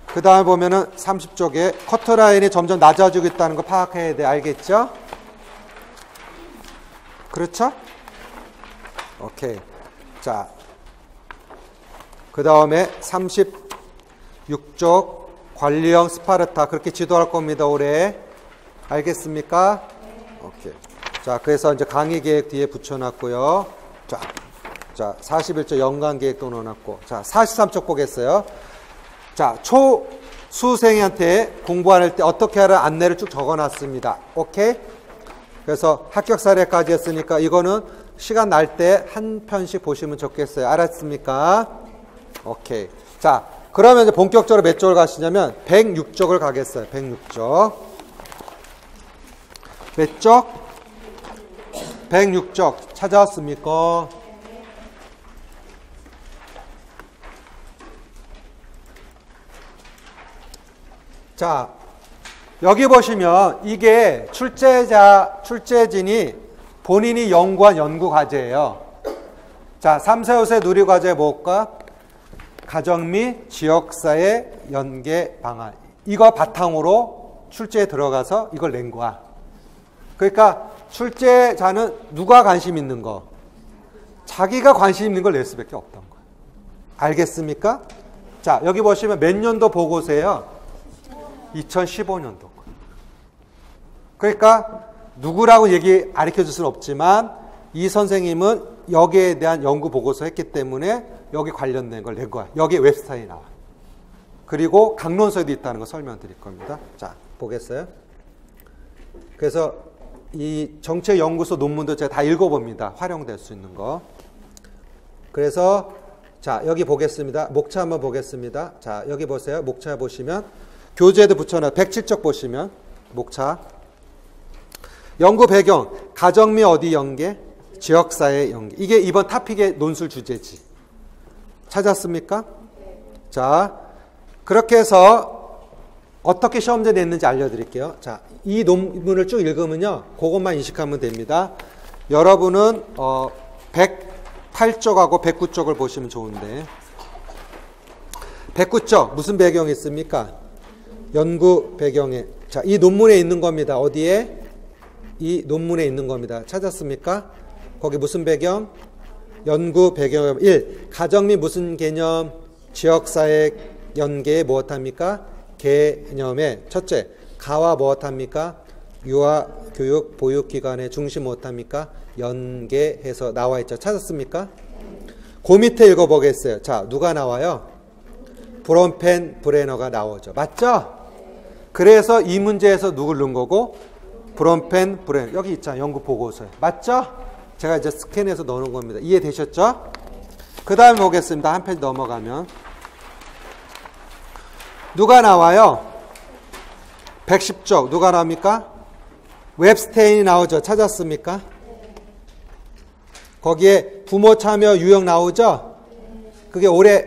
그 다음에 보면은 30쪽에 커트라인이 점점 낮아지고 있다는 거 파악해야 돼. 알겠죠? 그렇죠? 오케이. 자, 그 다음에 36쪽 관리형 스파르타 그렇게 지도할 겁니다. 올해. 알겠습니까? 오케이. 자, 그래서 이제 강의 계획 뒤에 붙여놨고요. 자, 41쪽 연간 계획도 넣어놨고. 자, 43쪽 보겠어요. 자, 초수생한테 공부할 때 어떻게 하라 안내를 쭉 적어놨습니다. 오케이? 그래서 합격 사례까지 했으니까 이거는 시간 날 때 한 편씩 보시면 좋겠어요. 알았습니까? 오케이. 자, 그러면 이제 본격적으로 몇 쪽을 가시냐면 106쪽을 가겠어요. 106쪽. 몇 쪽? 106쪽. 찾아왔습니까? 자, 여기 보시면 이게 출제진이 본인이 연구한 연구과제예요. 자, 3세 5세 누리과제 뭘까? 가정 및 지역사회 연계 방안. 이거 바탕으로 출제에 들어가서 이걸 낸 거야. 그러니까 출제자는 누가 관심 있는 거? 자기가 관심 있는 걸 낼 수밖에 없던 거야. 알겠습니까? 자, 여기 보시면 몇 년도 보고서예요? 2015년도. 그러니까 누구라고 가르쳐 줄 수는 없지만 이 선생님은 여기에 대한 연구 보고서 했기 때문에 여기 관련된 걸 낸 거야. 여기에 웹스타인이 나와. 그리고 강론서에도 있다는 거 설명드릴 겁니다. 자, 보겠어요? 그래서 이 정책연구소 논문도 제가 다 읽어봅니다. 활용될 수 있는 거. 그래서 자, 여기 보겠습니다. 목차 한번 보겠습니다. 자, 여기 보세요. 목차 보시면 교재에도 붙여놔. 107쪽 보시면 목차. 연구 배경, 가정 및 어디 연계, 지역사회 연계. 이게 이번 토픽의 논술 주제지. 찾았습니까? 자, 그렇게 해서 어떻게 시험제 냈는지 알려드릴게요. 자, 이 논문을 쭉 읽으면요, 그것만 인식하면 됩니다. 여러분은 108쪽하고 109쪽을 보시면 좋은데, 109쪽 무슨 배경이 있습니까? 연구 배경에. 자, 이 논문에 있는 겁니다. 어디에? 이 논문에 있는 겁니다. 찾았습니까? 거기 무슨 배경? 연구 배경 1. 가정 및 무슨 개념? 지역사회 연계에 무엇합니까? 개념에 첫째, 가와 무엇합니까? 유아, 교육, 보육기관의 중심 무엇합니까? 연계해서 나와 있죠. 찾았습니까? 그 밑에 읽어보겠어요. 자, 누가 나와요? 브론펜 브레너가 나오죠. 맞죠? 그래서 이 문제에서 누굴 넣은 거고? 브론펜 브레너. 여기 있잖아요. 연구 보고서에. 맞죠? 제가 이제 스캔해서 넣어놓은 겁니다. 이해되셨죠? 그 다음에 보겠습니다. 한 페이지 넘어가면. 누가 나와요? 110쪽. 누가 나옵니까? 웹스테인이 나오죠. 찾았습니까? 거기에 부모 참여 유형 나오죠? 그게 올해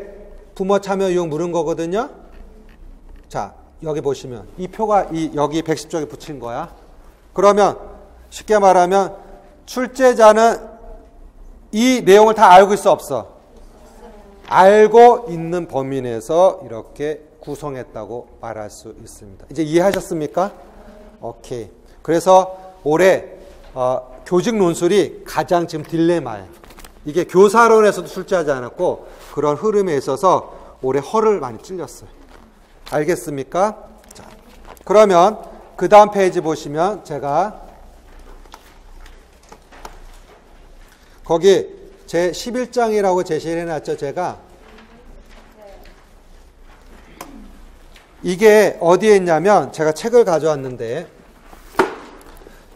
부모 참여 유형 물은 거거든요. 자, 여기 보시면 이 표가 여기 110쪽에 붙인 거야. 그러면 쉽게 말하면 출제자는 이 내용을 다 알고 있어, 없어? 알고 있는 범위 내에서 이렇게 구성했다고 말할 수 있습니다. 이제 이해하셨습니까? 오케이. 그래서 올해 교직 논술이 가장 지금 딜레마예요. 이게 교사론에서도 출제하지 않았고 그런 흐름에 있어서 올해 허를 많이 찔렸어요. 알겠습니까? 자, 그러면 그 다음 페이지 보시면 제가 거기 제 11장이라고 제시를 해놨죠. 제가 이게 어디에 있냐면 제가 책을 가져왔는데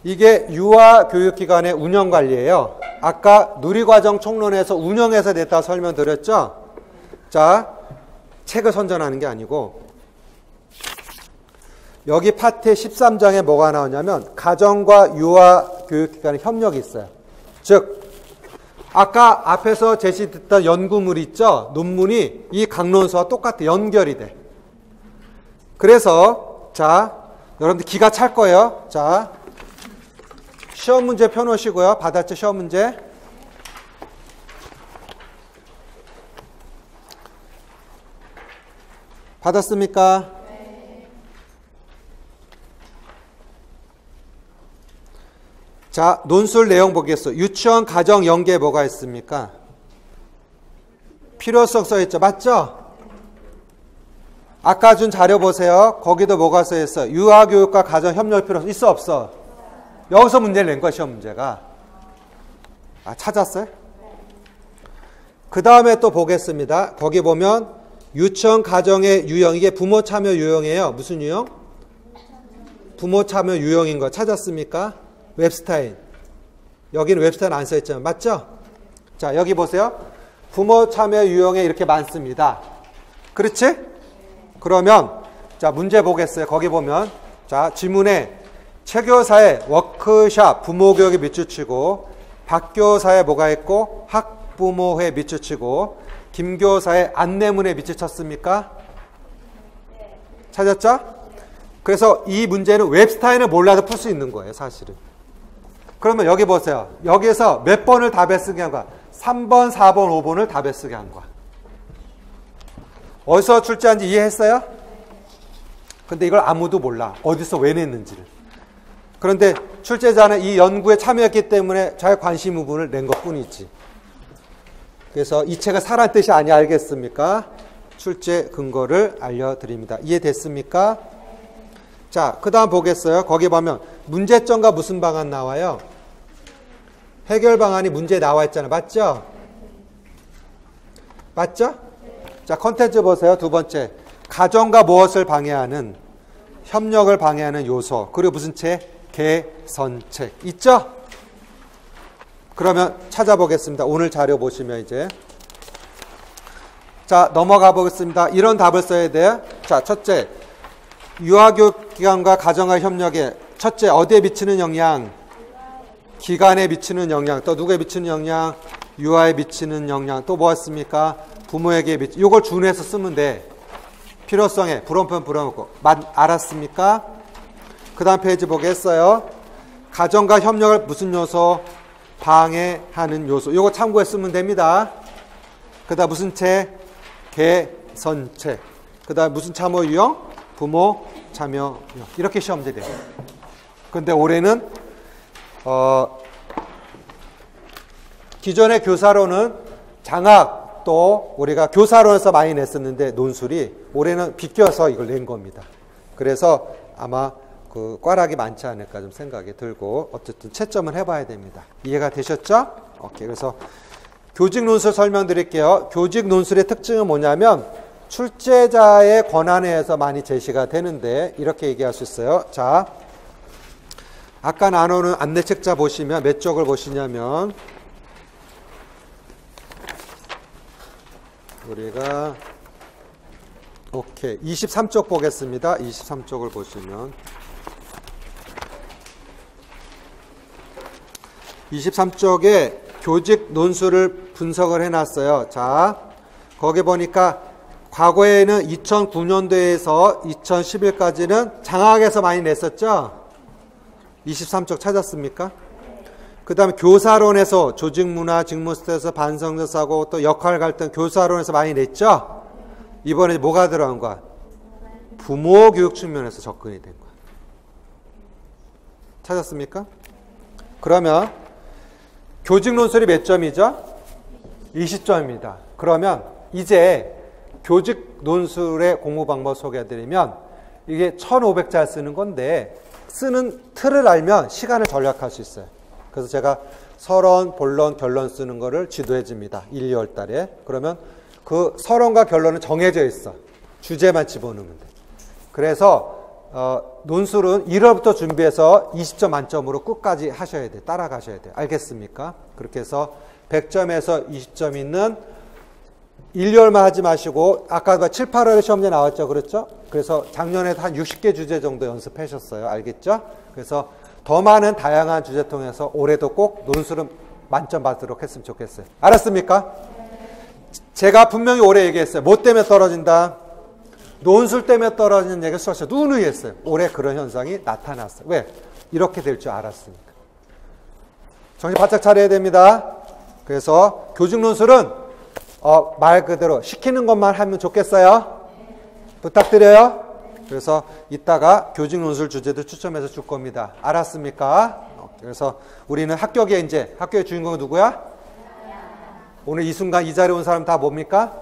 이게 유아교육기관의 운영관리예요. 아까 누리과정 총론에서 운영해서 냈다고 설명드렸죠. 자, 책을 선전하는 게 아니고 여기 파트 13장에 뭐가 나오냐면 가정과 유아교육기관의 협력이 있어요. 즉 아까 앞에서 제시됐던 연구물 있죠. 논문이 이 강론서와 똑같아. 연결이 돼. 그래서 자, 여러분들 기가 찰 거예요. 자, 시험 문제 펴놓으시고요. 받았죠? 시험 문제. 받았습니까? 네. 자, 논술 내용 보겠어요. 유치원 가정 연계에 뭐가 있습니까? 필요성 써있죠. 맞죠? 아까 준 자료 보세요. 거기도 뭐가 써있어? 유아교육과 가정 협력 필요성 있어, 없어? 여기서 문제를 낸 거야, 시험 문제가. 아, 찾았어요? 그 다음에 또 보겠습니다. 거기 보면 유치원 가정의 유형, 이게 부모 참여 유형이에요. 무슨 유형? 부모 참여 유형인 거 찾았습니까? 웹스타인. 여기는 웹스타인 안 써있잖아요. 맞죠? 자, 여기 보세요. 부모 참여 유형에 이렇게 많습니다. 그렇지? 그러면 자, 문제 보겠어요. 거기 보면 자, 지문에 체교사의 워크샵 부모교육에 밑줄치고 박교사의 뭐가 있고 학부모회 밑줄치고 김교사의 안내문에 밑줄쳤습니까? 찾았죠? 그래서 이 문제는 웹스타인을 몰라도 풀 수 있는 거예요, 사실은. 그러면 여기 보세요. 여기에서 몇 번을 답에 쓰게 한 거야? 3번, 4번, 5번을 답에 쓰게 한 거야. 어디서 출제한지 이해했어요? 근데 이걸 아무도 몰라. 어디서 왜 냈는지를. 그런데 출제자는 이 연구에 참여했기 때문에 자기 관심 부분을 낸 것뿐이지. 그래서 이 책을 사란 뜻이 아니 알겠습니까? 출제 근거를 알려드립니다. 이해됐습니까? 자, 그 다음 보겠어요. 거기 보면 문제점과 무슨 방안 나와요? 해결 방안이 문제에 나와 있잖아요. 맞죠? 맞죠? 자, 컨텐츠 보세요. 두 번째. 가정과 무엇을 방해하는, 협력을 방해하는 요소. 그리고 무슨 책? 개선책. 있죠? 그러면 찾아보겠습니다. 오늘 자료 보시면 이제. 자, 넘어가 보겠습니다. 이런 답을 써야 돼요. 자, 첫째. 유아교육기관과 가정과 협력에 첫째, 어디에 미치는 영향? 기관에 미치는 영향. 또 누구에 미치는 영향? 유아에 미치는 영향. 또 뭐였습니까? 부모에게 미치는. 이걸 준해서 쓰면 돼. 필요성에 불원편 불어놓고. 알았습니까? 그 다음 페이지 보겠어요. 가정과 협력을 무슨 요소? 방해하는 요소. 이거 참고해 쓰면 됩니다. 그 다음 무슨 책? 개선책. 그 다음 무슨 참여 유형? 부모 참여 유형. 이렇게 시험들이 돼요. 근데 올해는 기존의 교사로는 장학 또 우리가 교사론에서 많이 냈었는데 논술이 올해는 비껴서 이걸 낸 겁니다. 그래서 아마 그 꽈락이 많지 않을까 좀 생각이 들고 어쨌든 채점을 해봐야 됩니다. 이해가 되셨죠? 오케이. 그래서 교직 논술 설명드릴게요. 교직 논술의 특징은 뭐냐면 출제자의 권한에 의해서 많이 제시가 되는데 이렇게 얘기할 수 있어요. 자, 아까 나누는 안내책자 보시면 몇 쪽을 보시냐면 우리가 오케이 23쪽 보겠습니다. 23쪽을 보시면 23쪽에 교직 논술을 분석을 해놨어요. 자, 거기 보니까 과거에는 2009년도에서 2011까지는 장학에서 많이 냈었죠. 23쪽 찾았습니까? 그 다음에 교사론에서 조직문화, 직무스트레스, 반성적 사고, 또 역할 갈등, 교사론에서 많이 냈죠? 이번에 뭐가 들어간 거야? 부모 교육 측면에서 접근이 된 거야. 찾았습니까? 그러면 교직 논술이 몇 점이죠? 20점입니다. 그러면 이제 교직 논술의 공부 방법 소개해드리면 이게 1500자 쓰는 건데 쓰는 틀을 알면 시간을 절약할 수 있어요. 그래서 제가 서론, 본론, 결론 쓰는 거를 지도해 줍니다. 1, 2월 달에. 그러면 그 서론과 결론은 정해져 있어. 주제만 집어넣으면 돼. 그래서 논술은 1월부터 준비해서 20점 만점으로 끝까지 하셔야 돼. 따라가셔야 돼. 알겠습니까? 그렇게 해서 100점에서 20점 있는 1, 2월만 하지 마시고 아까 7, 8월에 시험제 나왔죠. 그렇죠? 그래서 작년에 한 60개 주제 정도 연습하셨어요. 알겠죠? 그래서 더 많은 다양한 주제 통해서 올해도 꼭 논술은 만점 받도록 했으면 좋겠어요. 알았습니까? 제가 분명히 올해 얘기했어요. 뭐 때문에 떨어진다? 논술 때문에 떨어지는 얘기를 수학자 누누이 했어요. 올해 그런 현상이 나타났어요. 왜? 이렇게 될 줄 알았으니까. 정신 바짝 차려야 됩니다. 그래서 교직 논술은 말 그대로 시키는 것만 하면 좋겠어요? 부탁드려요. 그래서 이따가 교직 논술 주제도 추첨해서 줄 겁니다. 알았습니까? 그래서 우리는 합격의 이제 합격의 주인공은 누구야? 오늘 이 순간 이 자리에 온 사람 다 뭡니까?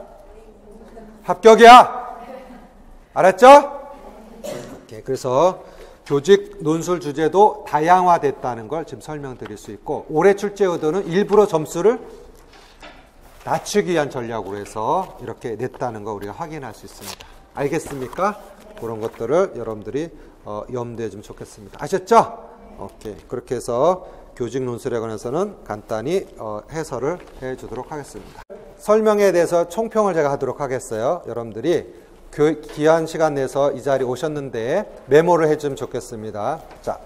합격이야. 알았죠? 오케이. 그래서 교직 논술 주제도 다양화됐다는 걸 지금 설명드릴 수 있고 올해 출제 의도는 일부러 점수를 낮추기 위한 전략으로 해서 이렇게 냈다는 거 우리가 확인할 수 있습니다. 알겠습니까? 그런 것들을 여러분들이 염두해 주면 좋겠습니다. 아셨죠? 오케이. 그렇게 해서 교직 논술에 관해서는 간단히 해설을 해 주도록 하겠습니다. 설명에 대해서 총평을 제가 하도록 하겠어요. 여러분들이 귀한 시간 내서 이 자리에 오셨는데 메모를 해주면 좋겠습니다. 자,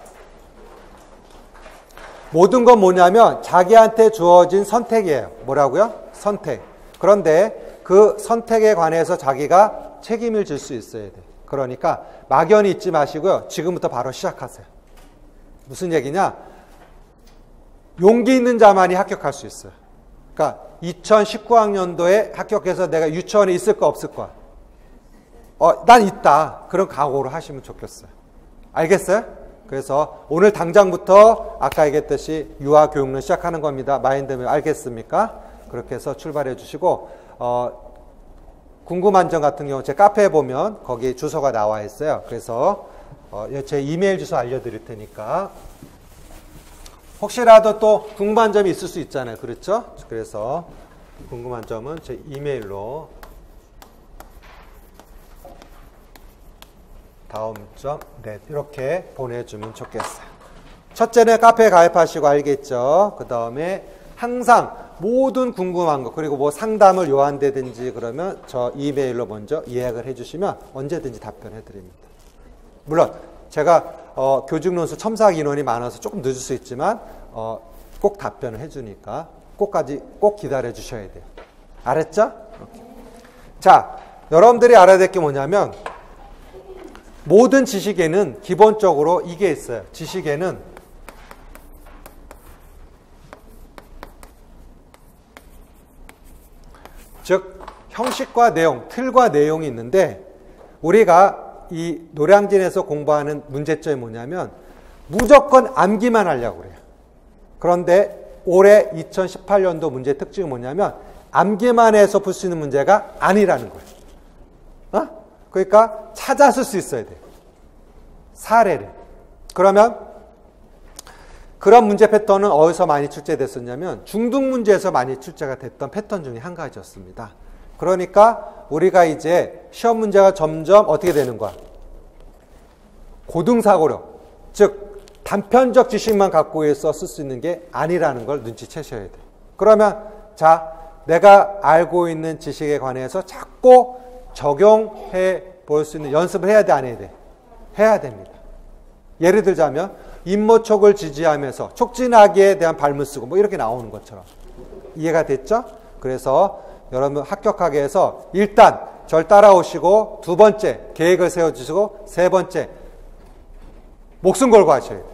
모든 건 뭐냐면 자기한테 주어진 선택이에요. 뭐라고요? 선택. 그런데 그 선택에 관해서 자기가 책임을 질 수 있어야 돼. 그러니까 막연히 잊지 마시고요. 지금부터 바로 시작하세요. 무슨 얘기냐? 용기 있는 자만이 합격할 수 있어요. 그러니까 2019학년도에 합격해서 내가 유치원에 있을까 없을까? 난 있다. 그런 각오를 하시면 좋겠어요. 알겠어요? 그래서 오늘 당장부터 아까 얘기했듯이 유아교육론 시작하는 겁니다. 마인드맵 알겠습니까? 그렇게 해서 출발해 주시고 궁금한 점 같은 경우 제 카페에 보면 거기 주소가 나와 있어요. 그래서 제 이메일 주소 알려드릴 테니까 혹시라도 또 궁금한 점이 있을 수 있잖아요. 그렇죠? 그래서 궁금한 점은 제 이메일로 다음.net 이렇게 보내주면 좋겠어요. 첫째는 카페에 가입하시고 알겠죠? 그 다음에 항상 모든 궁금한 거 그리고 뭐 상담을 요한다든지 그러면 저 이메일로 먼저 예약을 해주시면 언제든지 답변해 드립니다. 물론 제가 교직론수 첨삭 인원이 많아서 조금 늦을 수 있지만 꼭 답변을 해주니까 꼭 기다려 주셔야 돼요. 알았죠? 이렇게. 자, 여러분들이 알아야 될 게 뭐냐면 모든 지식에는 기본적으로 이게 있어요. 지식에는 즉 형식과 내용, 틀과 내용이 있는데 우리가 이 노량진에서 공부하는 문제점이 뭐냐면 무조건 암기만 하려고 그래요. 그런데 올해 2018년도 문제 특징이 뭐냐면 암기만 해서 풀 수 있는 문제가 아니라는 거예요. 그러니까 찾아 쓸 수 있어야 돼요. 사례를. 그러면 그런 문제 패턴은 어디서 많이 출제됐었냐면 중등 문제에서 많이 출제가 됐던 패턴 중에 한 가지였습니다. 그러니까 우리가 이제 시험 문제가 점점 어떻게 되는 거야? 고등사고력, 즉 단편적 지식만 갖고 있어 쓸 수 있는 게 아니라는 걸 눈치채셔야 돼요. 그러면 자, 내가 알고 있는 지식에 관해서 자꾸 적용해 볼 수 있는 연습을 해야 돼, 안 해야 돼? 해야 됩니다. 예를 들자면 임모촉을 지지하면서 촉진하기에 대한 발문 쓰고 뭐 이렇게 나오는 것처럼. 이해가 됐죠? 그래서 여러분 합격하게 해서 일단 절 따라오시고 두 번째 계획을 세워주시고 세 번째 목숨 걸고 하셔야 돼요.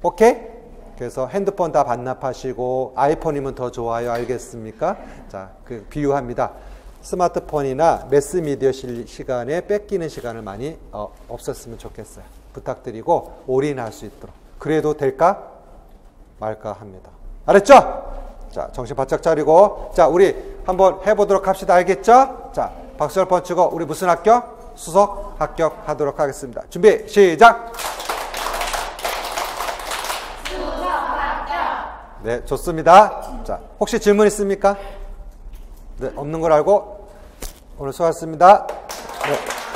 오케이? 그래서 핸드폰 다 반납하시고 아이폰이면 더 좋아요. 알겠습니까? 자, 그 비유합니다. 스마트폰이나 매스미디어 시간에 뺏기는 시간을 많이 없었으면 좋겠어요. 부탁드리고 올인할 수 있도록. 그래도 될까? 말까 합니다. 알았죠? 자, 정신 바짝 차리고 자, 우리 한번 해보도록 합시다. 알겠죠? 자, 박수 열 번 치고 우리 무슨 합격? 수석 합격하도록 하겠습니다. 준비 시작! 수석 합격! 네, 좋습니다. 자, 혹시 질문 있습니까? 네, 없는 걸 알고 오늘 수고하셨습니다. 네.